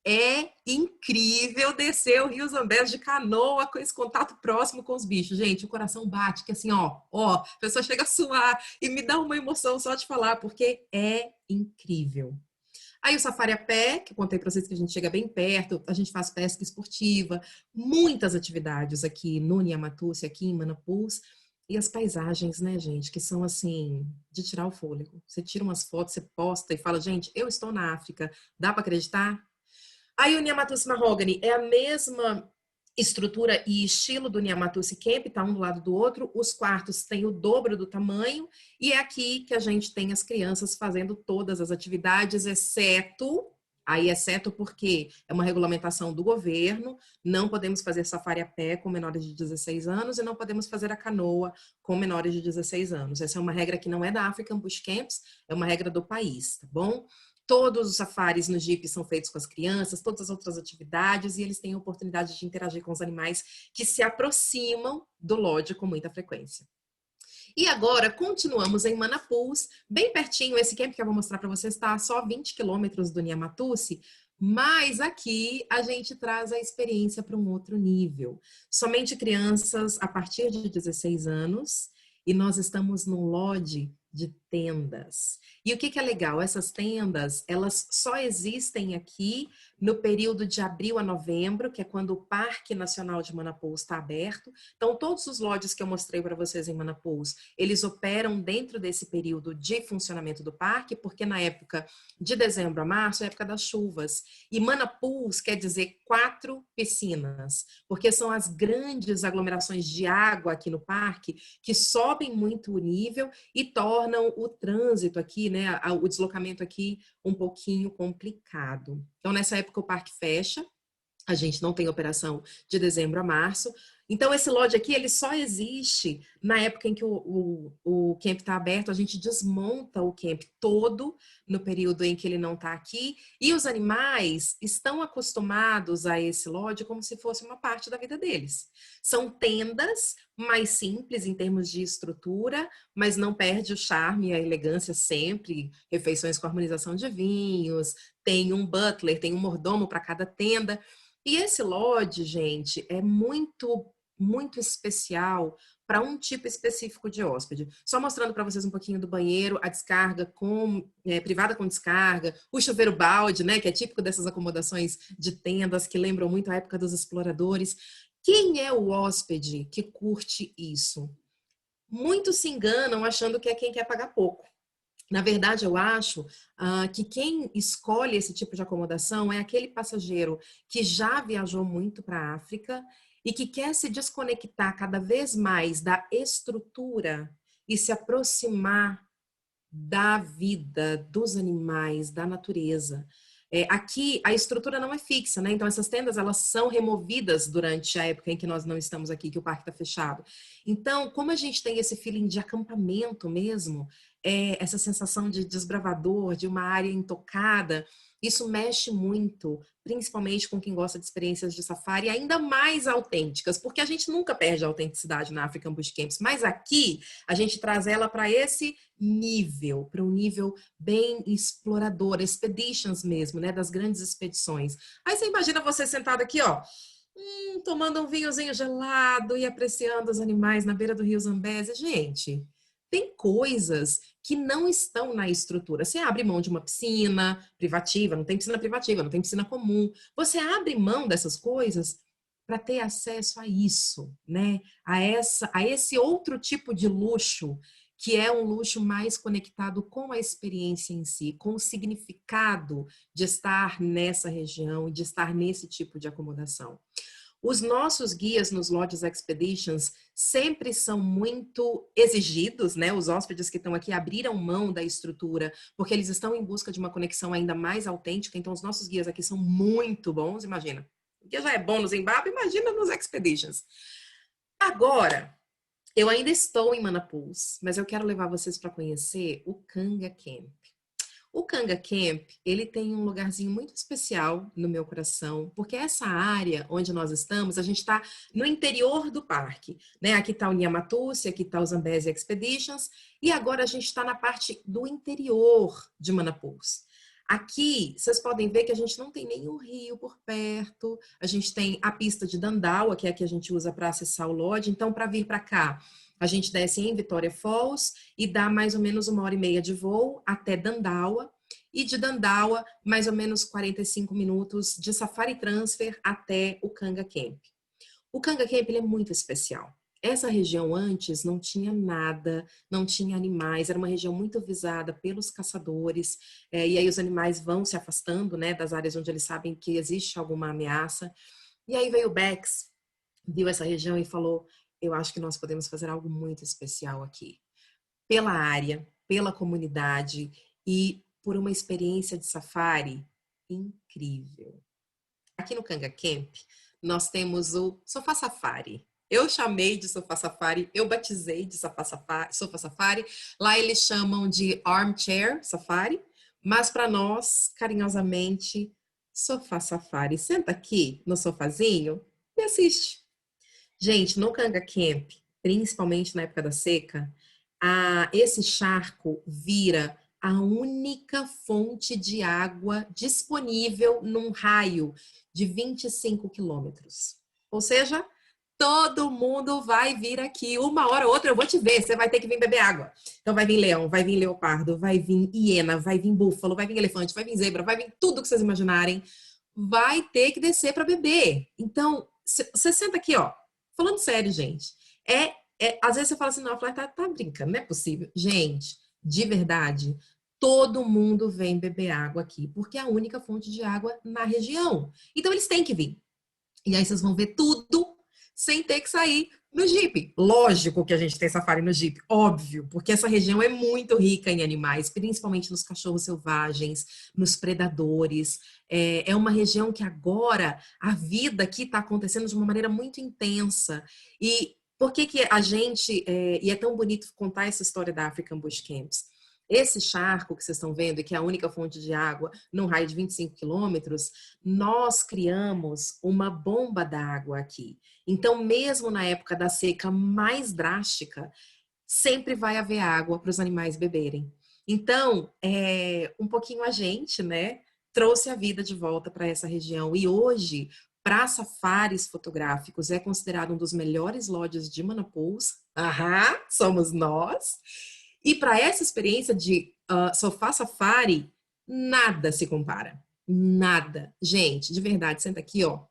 É incrível descer o Rio Zambeze de canoa com esse contato próximo com os bichos. Gente, o coração bate, que assim, ó, a pessoa chega a suar e me dá uma emoção só de falar, porque é incrível. Aí o safari a pé, que eu contei para vocês que a gente chega bem perto, a gente faz pesca esportiva, muitas atividades aqui no Nyamatusi, aqui em Manapus, e as paisagens, né, gente, que são assim, de tirar o fôlego. Você tira umas fotos, você posta e fala, gente, eu estou na África, dá para acreditar? Aí o Nyamatusi Mahogany é a mesma estrutura e estilo do Nyamatusi Camp, tá um do lado do outro. Os quartos têm o dobro do tamanho e é aqui que a gente tem as crianças fazendo todas as atividades, exceto porque é uma regulamentação do governo, não podemos fazer safari a pé com menores de 16 anos e não podemos fazer a canoa com menores de 16 anos. Essa é uma regra que não é da African Bush Camps, é uma regra do país, tá bom? Todos os safaris no Jeep são feitos com as crianças, todas as outras atividades, e eles têm a oportunidade de interagir com os animais que se aproximam do lodge com muita frequência. E agora continuamos em Manapus, bem pertinho. Esse camp que eu vou mostrar para vocês está a só 20 quilômetros do Niamatusi, mas aqui a gente traz a experiência para um outro nível. Somente crianças a partir de 16 anos e nós estamos num lodge de tendas. E o que é legal? Essas tendas, elas só existem aqui no período de abril a novembro, que é quando o Parque Nacional de Manapus está aberto. Então, todos os lodges que eu mostrei para vocês em Manapus, eles operam dentro desse período de funcionamento do parque, porque na época de dezembro a março é a época das chuvas. E Manapus quer dizer 4 piscinas, porque são as grandes aglomerações de água aqui no parque que sobem muito o nível e tornam o trânsito aqui, né, o deslocamento aqui um pouquinho complicado. Então, nessa época o parque fecha, a gente não tem operação de dezembro a março. Então, esse lodge aqui, ele só existe na época em que o camp está aberto. A gente desmonta o camp todo no período em que ele não está aqui. E os animais estão acostumados a esse lodge como se fosse uma parte da vida deles. São tendas mais simples em termos de estrutura, mas não perde o charme e a elegância sempre. Refeições com harmonização de vinhos, tem um butler, tem um mordomo para cada tenda. E esse lodge, gente, é muito especial para um tipo específico de hóspede. Só mostrando para vocês um pouquinho do banheiro, a descarga privada com descarga, o chuveiro balde, né, que é típico dessas acomodações de tendas que lembram muito a época dos exploradores. Quem é o hóspede que curte isso? Muitos se enganam achando que é quem quer pagar pouco. Na verdade, eu acho que quem escolhe esse tipo de acomodação é aquele passageiro que já viajou muito para a África e que quer se desconectar cada vez mais da estrutura e se aproximar da vida, dos animais, da natureza. Aqui a estrutura não é fixa, né? Então essas tendas elas são removidas durante a época em que nós não estamos aqui, que o parque está fechado. Então, como a gente tem esse feeling de acampamento mesmo, essa sensação de desbravador, de uma área intocada, isso mexe muito, principalmente com quem gosta de experiências de safari ainda mais autênticas, porque a gente nunca perde a autenticidade na African Bush Camps, mas aqui a gente traz ela para esse nível, para um nível bem explorador, expeditions mesmo, né, das grandes expedições. Aí você imagina você sentado aqui, ó, tomando um vinhozinho gelado e apreciando os animais na beira do rio Zambeze. Gente, tem coisas que não estão na estrutura. Você abre mão de uma piscina privativa, não tem piscina privativa, não tem piscina comum. Você abre mão dessas coisas para ter acesso a isso, né? A esse outro tipo de luxo, que é um luxo mais conectado com a experiência em si, com o significado de estar nessa região e de estar nesse tipo de acomodação. Os nossos guias nos Lodges Expeditions sempre são muito exigidos, né? Os hóspedes que estão aqui abriram mão da estrutura porque eles estão em busca de uma conexão ainda mais autêntica. Então, os nossos guias aqui são muito bons, imagina. O guia já é bom no Zimbábue, imagina nos Expeditions. Agora, eu ainda estou em Manapus, mas eu quero levar vocês para conhecer o Kanga Camp. O Kanga Camp, ele tem um lugarzinho muito especial no meu coração, porque essa área onde nós estamos, a gente está no interior do parque, né? Aqui está o Niamatusi, aqui está o Zambezi Expeditions, e agora a gente está na parte do interior de Manapus. Aqui, vocês podem ver que a gente não tem nenhum rio por perto, a gente tem a pista de Dandaua, que é a que a gente usa para acessar o lodge, então para vir para cá, a gente desce em Vitória Falls e dá mais ou menos 1h30 de voo até Dandaua. E de Dandaua, mais ou menos 45 minutos de safari transfer até o Kanga Camp. O Kanga Camp ele é muito especial. Essa região antes não tinha nada, não tinha animais, era uma região muito visada pelos caçadores, e aí os animais vão se afastando, né, das áreas onde eles sabem que existe alguma ameaça. E aí veio o Bex, viu essa região e falou: eu acho que nós podemos fazer algo muito especial aqui. Pela área, pela comunidade e por uma experiência de safari incrível. Aqui no Kanga Camp, nós temos o Sofá Safari. Eu chamei de Sofá Safari, eu batizei de Sofá Safari. Lá eles chamam de Armchair Safari, mas para nós, carinhosamente, Sofá Safari. Senta aqui no sofazinho e assiste. Gente, no Kanga Camp, principalmente na época da seca, esse charco vira a única fonte de água disponível num raio de 25 quilômetros. Ou seja, todo mundo vai vir aqui. Uma hora ou outra eu vou te ver, você vai ter que vir beber água. Então vai vir leão, vai vir leopardo, vai vir hiena, vai vir búfalo, vai vir elefante, vai vir zebra, vai vir tudo que vocês imaginarem. Vai ter que descer para beber. Então, você senta aqui, ó. Falando sério, gente. Às vezes você fala assim, não, tá brincando, não é possível. Gente, de verdade, todo mundo vem beber água aqui, porque é a única fonte de água na região. Então eles têm que vir. E aí vocês vão ver tudo sem ter que sair no Jeep. Lógico que a gente tem safari no Jeep, óbvio, porque essa região é muito rica em animais, principalmente nos cachorros selvagens, nos predadores. É uma região que agora a vida aqui está acontecendo de uma maneira muito intensa. E por que a gente... e é tão bonito contar essa história da African Bush Camps. Esse charco que vocês estão vendo, e que é a única fonte de água num raio de 25 quilômetros, nós criamos uma bomba d'água aqui. Então, mesmo na época da seca mais drástica, sempre vai haver água para os animais beberem. Então, um pouquinho a gente, né, trouxe a vida de volta para essa região. E hoje, para safaris fotográficos, é considerado um dos melhores lodges de Manaus. Aham, somos nós. E para essa experiência de sofá safari, nada se compara. Nada. Gente, de verdade, senta aqui, ó.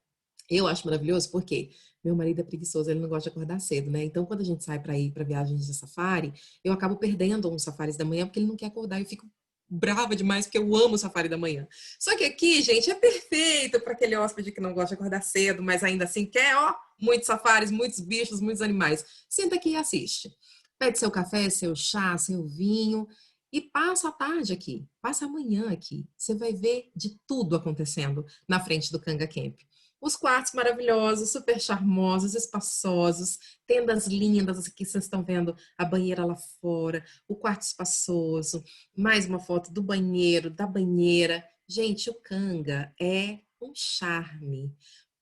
Eu acho maravilhoso porque meu marido é preguiçoso, ele não gosta de acordar cedo, né? Então, quando a gente sai para ir para viagens de safari, eu acabo perdendo uns safaris da manhã porque ele não quer acordar. Eu fico brava demais porque eu amo o safari da manhã. Só que aqui, gente, é perfeito para aquele hóspede que não gosta de acordar cedo, mas ainda assim quer, ó, muitos safaris, muitos bichos, muitos animais. Senta aqui e assiste. Pede seu café, seu chá, seu vinho e passa a tarde aqui, passa a manhã aqui. Você vai ver de tudo acontecendo na frente do Kanga Camp. Os quartos maravilhosos, super charmosos, espaçosos, tendas lindas, aqui vocês estão vendo a banheira lá fora, o quarto espaçoso, mais uma foto do banheiro, da banheira. Gente, o Kanga é um charme,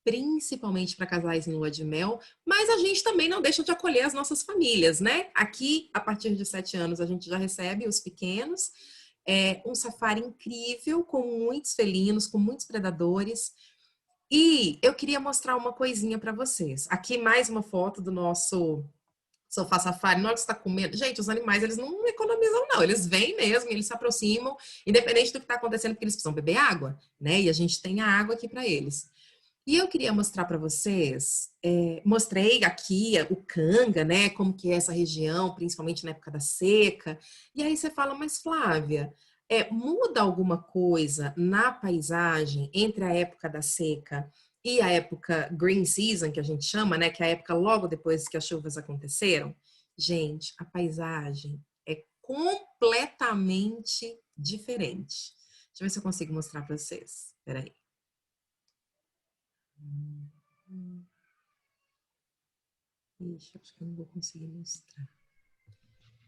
principalmente para casais em lua de mel, mas a gente também não deixa de acolher as nossas famílias, né? Aqui, a partir de 7 anos, a gente já recebe os pequenos. É um safari incrível, com muitos felinos, com muitos predadores. E eu queria mostrar uma coisinha para vocês. Aqui mais uma foto do nosso sofá safari. Na hora que você está comendo, gente, os animais, eles não economizam não, eles vêm mesmo, eles se aproximam, independente do que está acontecendo, porque eles precisam beber água, né? E a gente tem a água aqui para eles. E eu queria mostrar para vocês, mostrei aqui o Kanga, né, como que é essa região, principalmente na época da seca. E aí você fala, mas Flávia, muda alguma coisa na paisagem entre a época da seca e a época green season, que a gente chama, né, que é a época logo depois que as chuvas aconteceram? Gente, a paisagem é completamente diferente. Deixa eu ver se eu consigo mostrar para vocês. Espera aí. Ixi, acho que eu não vou conseguir mostrar.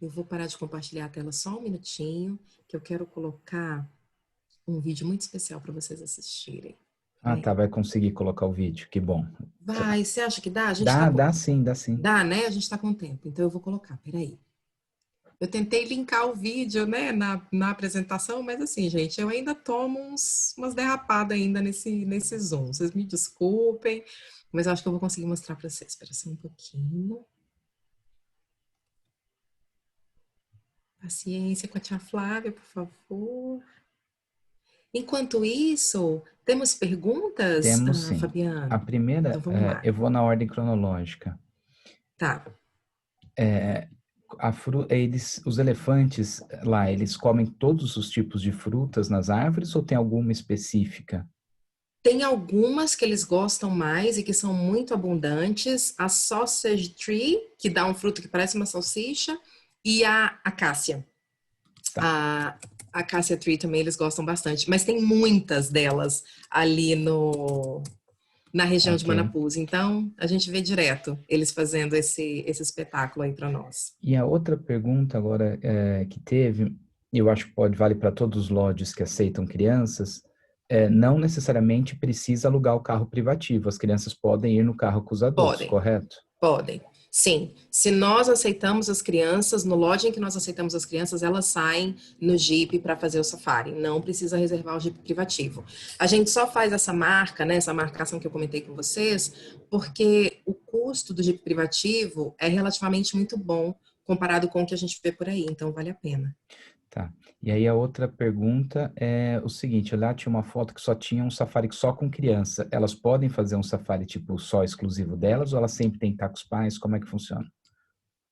Eu vou parar de compartilhar a tela só um minutinho, que eu quero colocar um vídeo muito especial para vocês assistirem. Ah, tá, vai conseguir colocar o vídeo, que bom. Vai, você acha que dá? A gente Dá sim, dá sim. Dá, né? A gente tá com tempo, então eu vou colocar, peraí. Eu tentei linkar o vídeo, né, na apresentação, mas assim, gente, eu ainda tomo umas derrapadas ainda nesse Zoom. Vocês me desculpem, mas eu acho que eu vou conseguir mostrar para vocês. Espera só um pouquinho. Paciência com a tia Flávia, por favor. Enquanto isso, temos perguntas, Temos sim. Fabiana? A primeira, Então vamos lá. eu vou na ordem cronológica. Tá. Os elefantes lá, eles comem todos os tipos de frutas nas árvores ou tem alguma específica? Tem algumas que eles gostam mais e que são muito abundantes. A sausage tree, que dá um fruto que parece uma salsicha, e a acácia. Tá. A acácia tree também eles gostam bastante, mas tem muitas delas ali na região de Manaus. Então, a gente vê direto eles fazendo esse espetáculo aí para nós. E a outra pergunta agora que teve, eu acho que vale para todos os lodges que aceitam crianças, não necessariamente precisa alugar o carro privativo. As crianças podem ir no carro com os adultos, correto? Podem. Sim, se nós aceitamos as crianças, no lodge em que nós aceitamos as crianças, elas saem no Jeep para fazer o safari. Não precisa reservar o Jeep privativo. A gente só faz essa marca, né, essa marcação que eu comentei com vocês, porque o custo do Jeep privativo é relativamente muito bom comparado com o que a gente vê por aí, então vale a pena. Tá. E aí a outra pergunta é o seguinte, lá tinha uma foto que só tinha um safari só com criança. Elas podem fazer um safari tipo só exclusivo delas ou elas sempre têm que estar com os pais? Como é que funciona?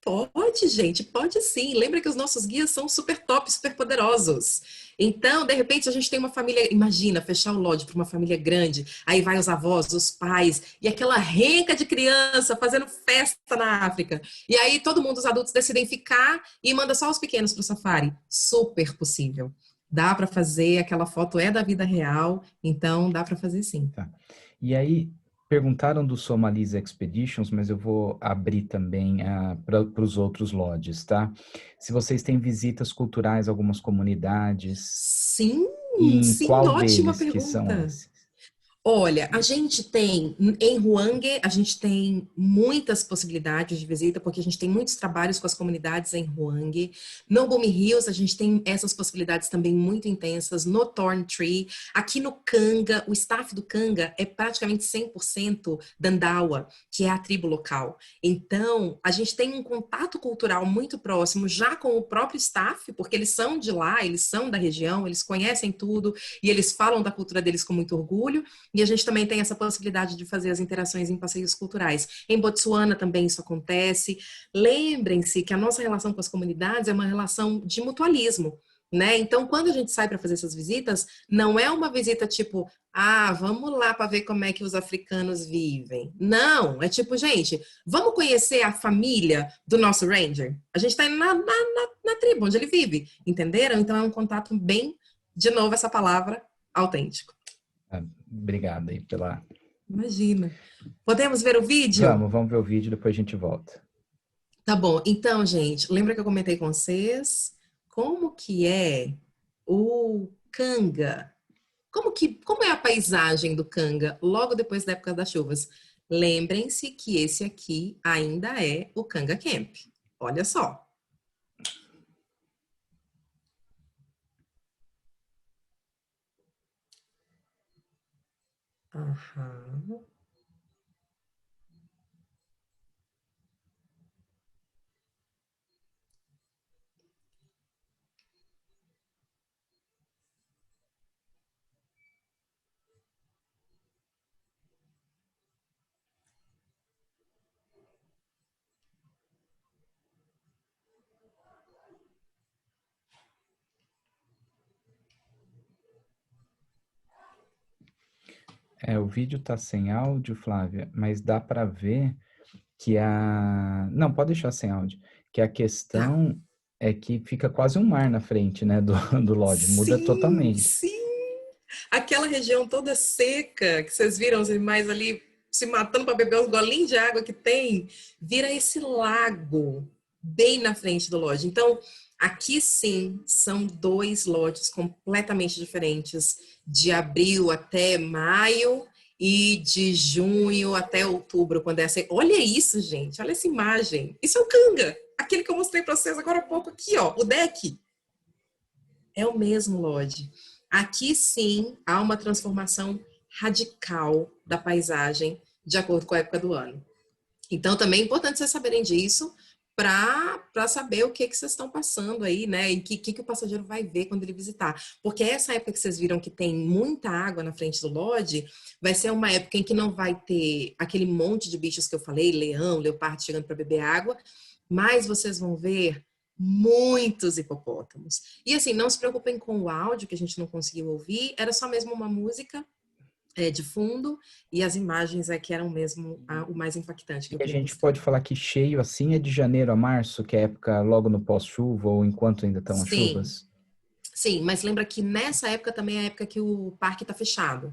Pode, gente, pode sim. Lembra que os nossos guias são super top, super poderosos. Então, de repente, a gente tem uma família. Imagina, fechar o lodge para uma família grande. Aí vai os avós, os pais, e aquela renca de criança fazendo festa na África. E aí todo mundo, os adultos, decidem ficar e manda só os pequenos para o safari. Super possível. Dá para fazer, aquela foto é da vida real, então dá para fazer sim. Tá. E aí, perguntaram do Somalis Expeditions, mas eu vou abrir também para os outros lodges, tá? Se vocês têm visitas culturais, algumas comunidades, Sim, e em sim, qual ótima deles que são pergunta. esses? Olha, a gente tem em Ruangue, a gente tem muitas possibilidades de visita, porque a gente tem muitos trabalhos com as comunidades em Ruangue. No Bumi Hills, a gente tem essas possibilidades também muito intensas. No Thorn Tree, aqui no Kanga, o staff do Kanga é praticamente 100% Dandawa, que é a tribo local. Então, a gente tem um contato cultural muito próximo já com o próprio staff, porque eles são de lá, eles são da região, eles conhecem tudo e eles falam da cultura deles com muito orgulho. E a gente também tem essa possibilidade de fazer as interações em passeios culturais. Em Botsuana também isso acontece. Lembrem-se que a nossa relação com as comunidades é uma relação de mutualismo, né? Então, quando a gente sai para fazer essas visitas, não é uma visita tipo, ah, vamos lá para ver como é que os africanos vivem. Não, é tipo, gente, vamos conhecer a família do nosso ranger. A gente está indo na tribo onde ele vive, entenderam? Então, é um contato bem, de novo, essa palavra, autêntico. Ah, obrigado aí pela... Imagina. Podemos ver o vídeo? Vamos ver o vídeo, depois a gente volta. Tá bom. Então, gente, lembra que eu comentei com vocês como que é o Canga? Como é a paisagem do Canga logo depois da época das chuvas? Lembrem-se que esse aqui ainda é o Canga Camp. Olha só. Aham. O vídeo tá sem áudio, Flávia, mas dá para ver que a... Não, pode deixar sem áudio. Que a Tá. questão é que fica quase um mar na frente, né, do lodge. Muda Sim, totalmente. sim. Aquela região toda seca, que vocês viram os animais ali se matando para beber os golinhos de água que tem, vira esse lago bem na frente do lodge. Então, aqui sim, são dois lodges completamente diferentes, de abril até maio e de junho até outubro, quando é assim. Olha isso, gente, olha essa imagem. Isso é o Canga, aquele que eu mostrei para vocês agora há pouco aqui, ó, o deck. É o mesmo lodge. Aqui sim há uma transformação radical da paisagem de acordo com a época do ano. Então também é importante vocês saberem disso para saber o que vocês estão passando aí, né? E que o passageiro vai ver quando ele visitar. Porque essa época que vocês viram que tem muita água na frente do lodge, vai ser uma época em que não vai ter aquele monte de bichos que eu falei, leão, leopardo chegando para beber água, mas vocês vão ver muitos hipopótamos. E assim, não se preocupem com o áudio que a gente não conseguiu ouvir, era só mesmo uma música de fundo e as imagens é que eram mesmo o mais impactante que eu E a queria gente mostrar. pode falar que cheio assim é de janeiro a março, que é a época logo no pós-chuva ou enquanto ainda estão as Sim, chuvas? sim, mas lembra que nessa época também é a época que o parque está fechado.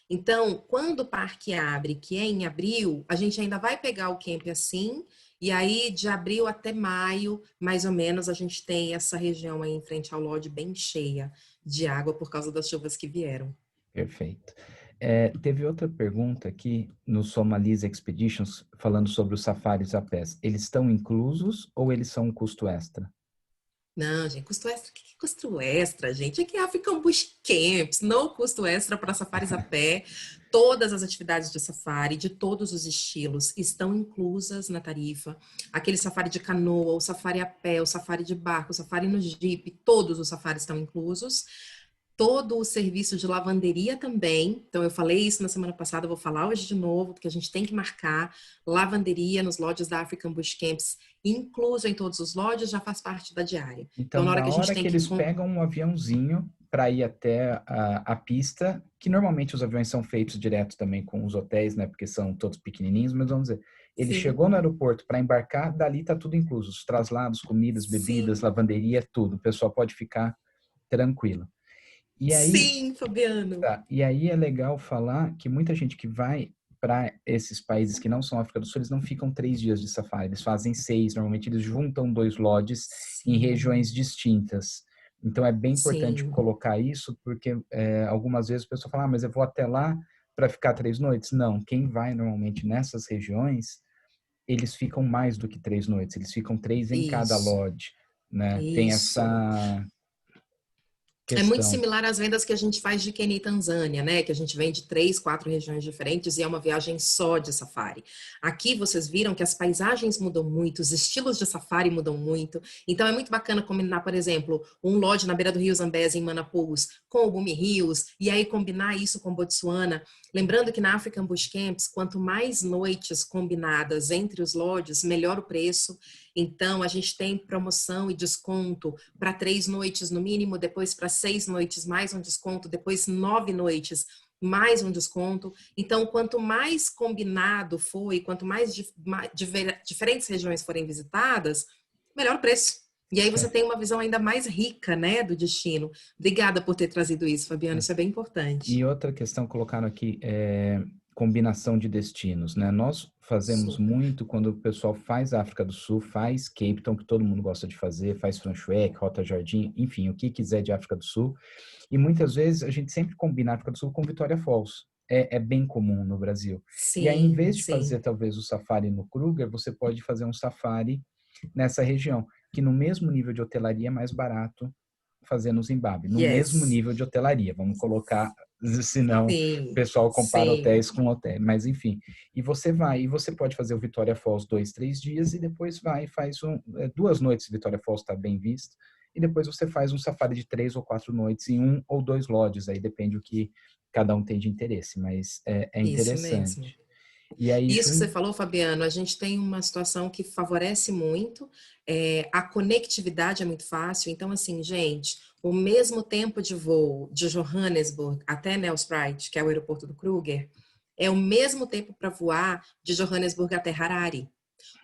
Então, quando o parque abre, que é em abril, a gente ainda vai pegar o camp assim, e aí de abril até maio, mais ou menos, a gente tem essa região aí em frente ao lodge bem cheia de água por causa das chuvas que vieram. Perfeito. Teve outra pergunta aqui no Somalise Expeditions, falando sobre os safaris a pés. Eles estão inclusos ou eles são um custo extra? Não, gente, custo extra, o que é custo extra, gente? Aqui é African Bush Camps, não custo extra para safaris a pé. Todas as atividades de safari, de todos os estilos, estão inclusas na tarifa. Aquele safari de canoa, o safari a pé, o safari de barco, o safari no jipe, todos os safaris estão inclusos. Todo o serviço de lavanderia também. Então, eu falei isso na semana passada, eu vou falar hoje de novo, porque a gente tem que marcar lavanderia nos lodges da African Bush Camps, incluso em todos os lodges, já faz parte da diária. Então, Então, na hora na que a gente hora tem que que... eles pegam um aviãozinho para ir até a pista, que normalmente os aviões são feitos direto também com os hotéis, né? Porque são todos pequenininhos, mas vamos dizer, ele Sim, chegou no aeroporto para embarcar, dali tá tudo incluso, os traslados, comidas, bebidas, sim, lavanderia, tudo. O pessoal pode ficar tranquilo. E aí, sim, Fabiano. tá, e aí é legal falar que muita gente que vai para esses países que não são África do Sul, eles não ficam 3 dias de safari, eles fazem 6. Normalmente eles juntam 2 lodges em Sim, regiões distintas. Então é bem importante sim, colocar isso, porque algumas vezes a pessoa fala, mas eu vou até lá para ficar 3 noites. Não, quem vai normalmente nessas regiões, eles ficam mais do que 3 noites, eles ficam 3 em cada isso, lodge, né? Tem isso. essa É muito questão. similar às vendas que a gente faz de Quênia e Tanzânia, né? Que a gente vende 3, 4 regiões diferentes e é uma viagem só de safari. Aqui vocês viram que as paisagens mudam muito, os estilos de safari mudam muito. Então é muito bacana combinar, por exemplo, um lodge na beira do Rio Zambeze, em Manapus, com o Bumi Hills, e aí combinar isso com Botsuana. Lembrando que na African Bush Camps, quanto mais noites combinadas entre os lodges, melhor o preço. Então, a gente tem promoção e desconto para 3 noites no mínimo, depois para 6 noites mais um desconto, depois 9 noites mais um desconto. Então, quanto mais combinado for e quanto mais diferentes regiões forem visitadas, melhor o preço. E aí você É, tem uma visão ainda mais rica, né, do destino. Obrigada por ter trazido isso, Fabiano. é. Isso é bem importante. E outra questão colocaram aqui é combinação de destinos, né? Nós fazemos Super. muito quando o pessoal faz África do Sul, faz Cape Town, que todo mundo gosta de fazer, faz Franschhoek, Rota Jardim, enfim, o que quiser de África do Sul. E muitas vezes a gente sempre combina África do Sul com Vitória Falls. É bem comum no Brasil. E aí, em Sim, vez de sim. fazer talvez o safari no Kruger, você pode fazer um safari nessa região, que no mesmo nível de hotelaria é mais barato fazer no Zimbábue, no mesmo Yes. nível de hotelaria, vamos colocar, senão o Sim, pessoal compara sim. hotéis com hotéis, mas enfim. E você vai, e você pode fazer o Vitória Falls 2, 3 dias e depois vai e faz 2 noites. Vitória Falls está bem visto, e depois você faz um safari de 3 ou 4 noites em 1 ou 2 lodges, aí depende do que cada um tem de interesse, mas é Isso mesmo. interessante. E aí, Isso que você falou, Fabiano, a gente tem uma situação que favorece muito, a conectividade é muito fácil, então assim, gente, o mesmo tempo de voo de Johannesburg até Nelspruit, que é o aeroporto do Kruger, é o mesmo tempo para voar de Johannesburg até Harare.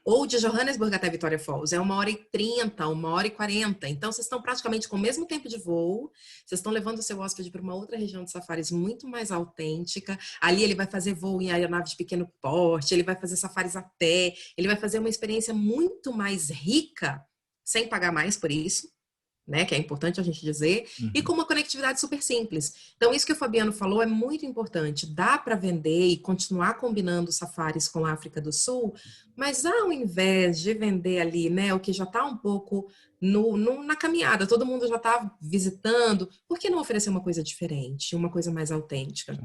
Ou de Johannesburg até Vitória Falls, é 1h30, 1h40. Então, vocês estão praticamente com o mesmo tempo de voo, vocês estão levando o seu hóspede para uma outra região de safaris muito mais autêntica. Ali ele vai fazer voo em aeronave de pequeno porte, ele vai fazer safaris a pé, ele vai fazer uma experiência muito mais rica, sem pagar mais por isso, né, que é importante a gente dizer, e com uhum, uma conectividade super simples. Então, isso que o Fabiano falou é muito importante. Dá para vender e continuar combinando safaris com a África do Sul, mas ao invés de vender ali, né, o que já está um pouco na caminhada, todo mundo já está visitando, por que não oferecer uma coisa diferente, uma coisa mais autêntica?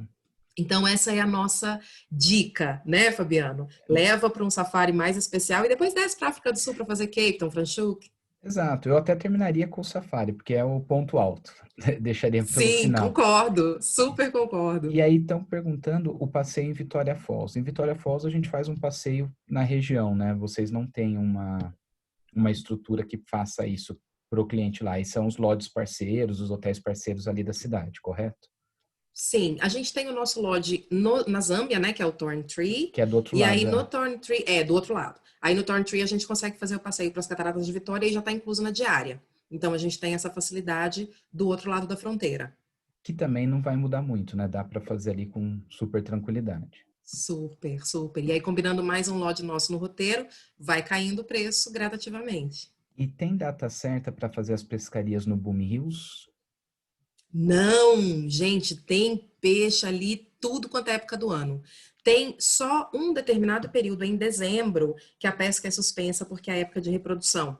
Então, essa é a nossa dica, né, Fabiano? Leva para um safari mais especial e depois desce para a África do Sul para fazer Cape Town, Franschhoek. exato. Eu até terminaria com o safari, porque é o ponto alto. Deixaria pelo Sim, final. concordo, super concordo. E aí estão perguntando o passeio em Vitória Falls. Em Vitória Falls a gente faz um passeio na região, né? Vocês não têm uma estrutura que faça isso para o cliente lá. E são os lodges parceiros, os hotéis parceiros ali da cidade, correto? Sim, a gente tem o nosso lodge na Zâmbia, né, que é o Thorn Tree, Que é do outro e aí lado, no é. Thorn Tree, do outro lado. Aí no Thorn Tree a gente consegue fazer o passeio para as Cataratas de Vitória e já está incluso na diária. Então a gente tem essa facilidade do outro lado da fronteira. Que também não vai mudar muito, né? Dá para fazer ali com super tranquilidade. Super, super. E aí combinando mais um lodge nosso no roteiro, vai caindo o preço gradativamente. E tem data certa para fazer as pescarias no Boom Hills? Não, gente, tem peixe ali tudo quanto é época do ano. Tem só um determinado período em dezembro que a pesca é suspensa porque é a época de reprodução.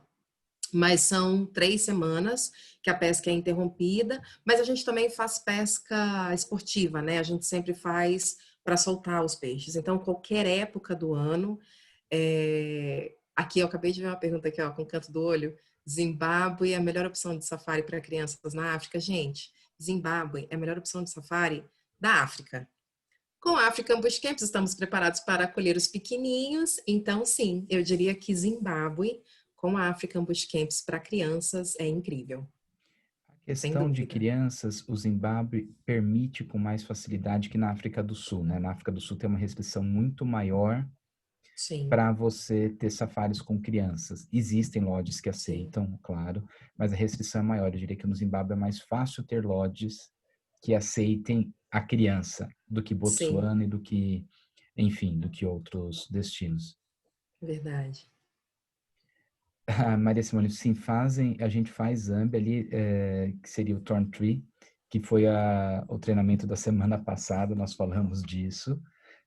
Mas são 3 semanas que a pesca é interrompida, mas a gente também faz pesca esportiva, né? A gente sempre faz para soltar os peixes. Então, qualquer época do ano. Aqui eu acabei de ver uma pergunta aqui, ó, com o canto do olho. Zimbábue é a melhor opção de safari para crianças na África? Gente, Zimbábue é a melhor opção de safari da África. Com a African Bush Camps, estamos preparados para acolher os pequeninhos. Então, sim, eu diria que Zimbábue, com a African Bush Camps para crianças, é incrível. A Sem questão de dúvida. crianças, o Zimbábue permite com mais facilidade que na África do Sul, né? Na África do Sul tem uma restrição muito maior Sim, para você ter safaris com crianças. Existem lodges que sim, aceitam, claro, mas a restrição é maior. Eu diria que no Zimbábue é mais fácil ter lodges que aceitem a criança do que sim, Botsuana e do que, enfim, do que outros destinos. verdade. A Maria Simone, sim, a gente faz Zâmbia ali, que seria o Torn Tree, que foi o treinamento da semana passada, nós falamos disso,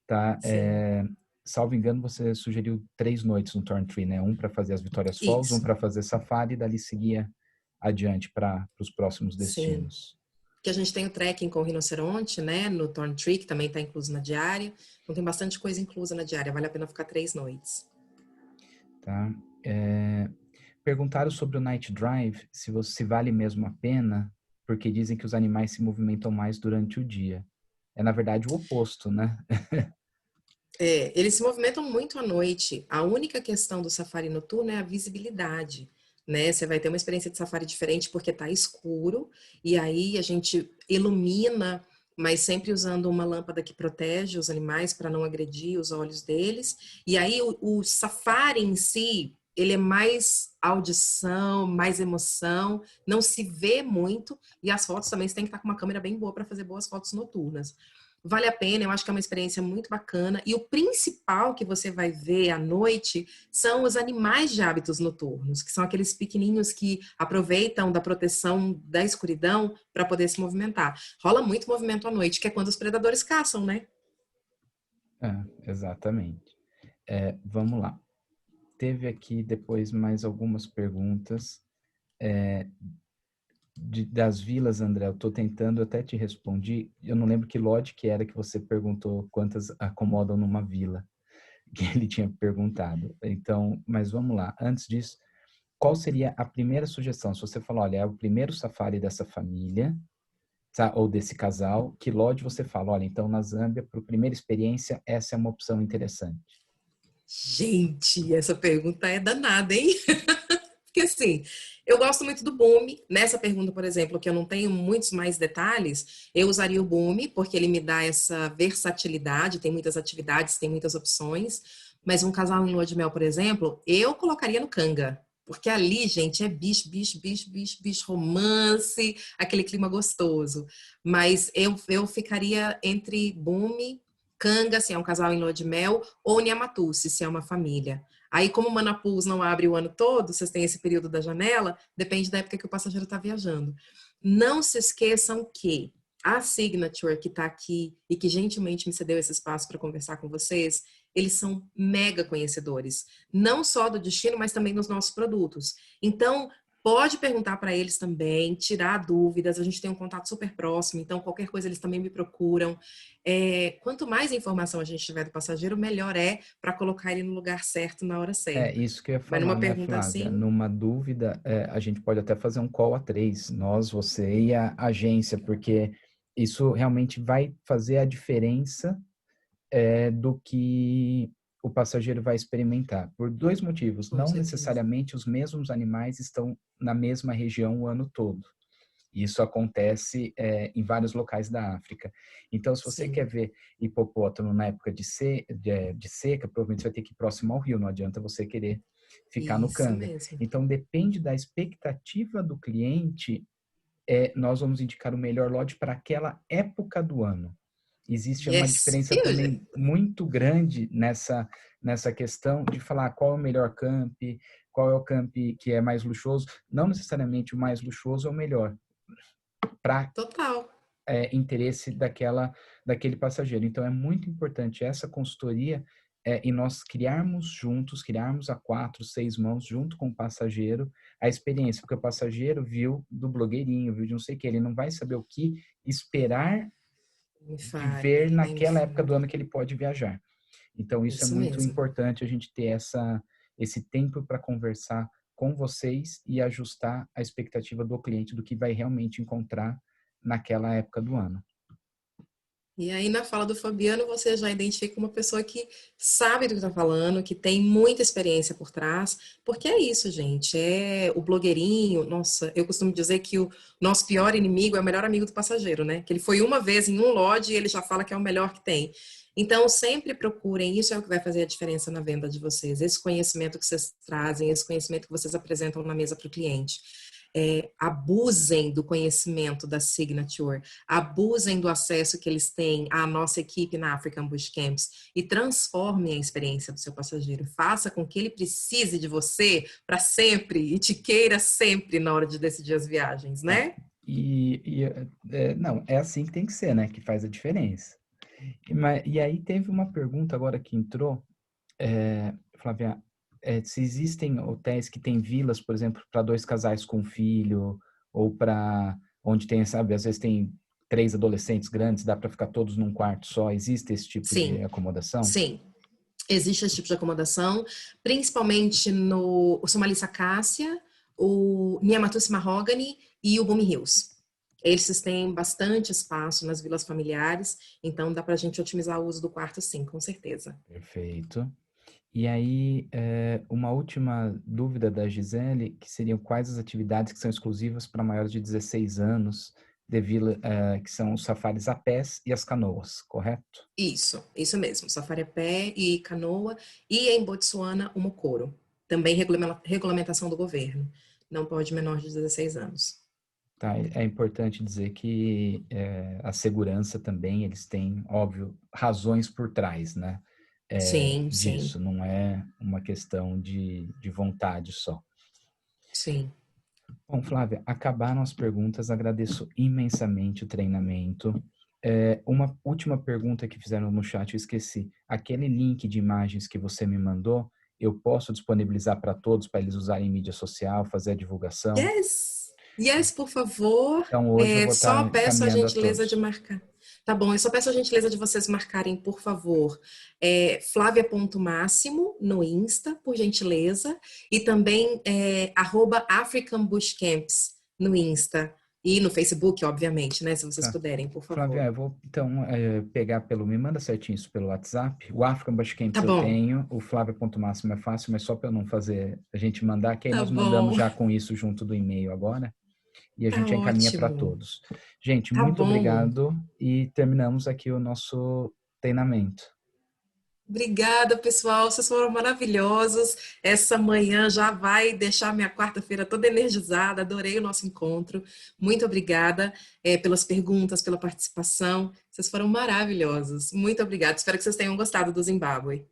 tá? Sim, Salvo engano, você sugeriu 3 noites no Torn Tree, né? Um para fazer as Vitórias Falls, um isso, para fazer Safari, e dali seguia adiante para os próximos sim. destinos, Que a gente tem o trekking com o rinoceronte, né, no Thorn Tree, que também está incluso na diária. Então tem bastante coisa inclusa na diária, vale a pena ficar 3 noites. tá? É, perguntaram sobre o Night Drive, se vale mesmo a pena, porque dizem que os animais se movimentam mais durante o dia. É, na verdade, o oposto, né? Eles se movimentam muito à noite. A única questão do safari noturno é a visibilidade, né? Você vai ter uma experiência de safari diferente porque está escuro e aí a gente ilumina, mas sempre usando uma lâmpada que protege os animais para não agredir os olhos deles. E aí o safari em si, ele é mais audição, mais emoção, não se vê muito e as fotos também você tem que estar com uma câmera bem boa para fazer boas fotos noturnas. Vale a pena, eu acho que é uma experiência muito bacana. E o principal que você vai ver à noite são os animais de hábitos noturnos, que são aqueles pequenininhos que aproveitam da proteção da escuridão para poder se movimentar. Rola muito movimento à noite, que é quando os predadores caçam, né? Exatamente. Vamos lá. Teve aqui depois mais algumas perguntas. Das vilas, André, eu estou tentando, até te respondi, eu não lembro que lote que era que você perguntou quantas acomodam numa vila, que ele tinha perguntado. Então, mas vamos lá. Antes disso, qual seria a primeira sugestão? Se você falar, olha, é o primeiro safari dessa família, tá? Ou desse casal, que lodge você fala, olha, então na Zâmbia, para a primeira experiência, essa é uma opção interessante. Gente, essa pergunta é danada, hein? Porque assim, eu gosto muito do Boom. Nessa pergunta, por exemplo, que eu não tenho muitos mais detalhes, eu usaria o Boom, porque ele me dá essa versatilidade, tem muitas atividades, tem muitas opções. Mas um casal em lua de mel, por exemplo, eu colocaria no Kanga. Porque ali, gente, é bicho, bicho, bicho, bicho, bicho, romance, aquele clima gostoso. Mas eu ficaria entre Boom, Kanga, se é um casal em lua de mel, ou Niamatusi, se é uma família. Aí, como o Manapus não abre o ano todo, vocês têm esse período da janela, depende da época que o passageiro está viajando. Não se esqueçam que a Signature, que está aqui e que gentilmente me cedeu esse espaço para conversar com vocês, eles são mega conhecedores, não só do destino, mas também dos nossos produtos. Então, pode perguntar para eles também, tirar dúvidas, a gente tem um contato super próximo, então qualquer coisa eles também me procuram. Quanto mais informação a gente tiver do passageiro, melhor é para colocar ele no lugar certo na hora É certa. isso que eu ia Mas falar, numa né, pergunta Flávia? assim, Numa dúvida, a gente pode até fazer um call a três, nós, você e a agência, porque isso realmente vai fazer a diferença do que o passageiro vai experimentar. Por 2 motivos. com Não certeza. necessariamente os mesmos animais estão na mesma região o ano todo. Isso acontece em vários locais da África. Então, se você quer Sim, ver hipopótamo na época de seca, provavelmente você vai ter que ir próximo ao rio, não adianta você querer ficar no isso Canga. mesmo. Então, depende da expectativa do cliente, nós vamos indicar o melhor lote para aquela época do ano. Existe uma Yes! diferença também muito grande nessa questão de falar qual é o melhor camp, qual é o camp que é mais luxuoso. Não necessariamente o mais luxuoso é o melhor. Para Total. interesse daquele passageiro. Então, é muito importante essa consultoria e nós criarmos juntos, criarmos a 4, 6 mãos, junto com o passageiro, a experiência, porque o passageiro viu do blogueirinho, viu de não sei o que, ele não vai saber o que esperar Me de fale, ver nem me naquela época do fale. ano que ele pode viajar. Então, isso é Isso muito mesmo. importante, a gente ter esse tempo para conversar com vocês e ajustar a expectativa do cliente do que vai realmente encontrar naquela época do ano. E aí, na fala do Fabiano, você já identifica uma pessoa que sabe do que está falando, que tem muita experiência por trás, porque é isso, gente. É o blogueirinho. Nossa, eu costumo dizer que o nosso pior inimigo é o melhor amigo do passageiro, né? Que ele foi uma vez em um lodge e ele já fala que é o melhor que tem. Então, sempre procurem, isso é o que vai fazer a diferença na venda de vocês. Esse conhecimento que vocês trazem, esse conhecimento que vocês apresentam na mesa para o cliente. Abusem do conhecimento da Signature, abusem do acesso que eles têm à nossa equipe na African Bush Camps e transformem a experiência do seu passageiro. Faça com que ele precise de você para sempre e te queira sempre na hora de decidir as viagens, né? Não, é assim que tem que ser, né? Que faz a diferença. E aí teve uma pergunta agora que entrou, Flávia, se existem hotéis que têm vilas, por exemplo, para 2 casais com filho, ou para onde tem, sabe, às vezes tem 3 adolescentes grandes, dá para ficar todos num quarto só. Existe esse tipo de Sim, acomodação? sim. Existe esse tipo de acomodação, principalmente no Somalissa Cássia, o Niamatus Mahogany e o Bumi Hills. Eles têm bastante espaço nas vilas familiares, então dá para a gente otimizar o uso do quarto, sim, com certeza. Perfeito. E aí, uma última dúvida da Gisele, que seriam quais as atividades que são exclusivas para maiores de 16 anos, que são os safaris a pés e as canoas, correto? Isso mesmo. Safari a pé e canoa. E em Botsuana, o Mokoro. Também regulamentação do governo. Não pode menor de 16 anos. Tá, é importante dizer que a segurança também, eles têm, óbvio, razões por trás, né? Sim, sim, Disso, não é uma questão de vontade só. sim. Bom, Flávia, acabaram as perguntas, agradeço imensamente o treinamento. Uma última pergunta que fizeram no chat, eu esqueci. Aquele link de imagens que você me mandou, eu posso disponibilizar para todos, para eles usarem em mídia social, fazer a divulgação? Yes! Yes, por favor. Então, hoje eu vou Só estar peço a encaminhando a gentileza de todos. marcar. Tá bom, eu só peço a gentileza de vocês marcarem, por favor, Flávia.máximo no Insta, por gentileza, e também @African Bush Camps no Insta e no Facebook, obviamente, né? Se vocês Tá. puderem, por Flávia, favor. eu vou então pegar me manda certinho isso pelo WhatsApp. O African Bush Tá Camps eu bom, tenho, o Flávia.máximo é fácil, mas só para eu não fazer, a gente mandar, que aí tá nós mandamos bom, já com isso junto do e-mail agora, e a tá gente encaminha para ótimo, todos. Gente, tá muito bom. obrigado e terminamos aqui o nosso treinamento. Obrigada, pessoal. Vocês foram maravilhosos. Essa manhã já vai deixar minha quarta-feira toda energizada. Adorei o nosso encontro. Muito obrigada, pelas perguntas, pela participação. Vocês foram maravilhosos. Muito obrigada. Espero que vocês tenham gostado do Zimbábue.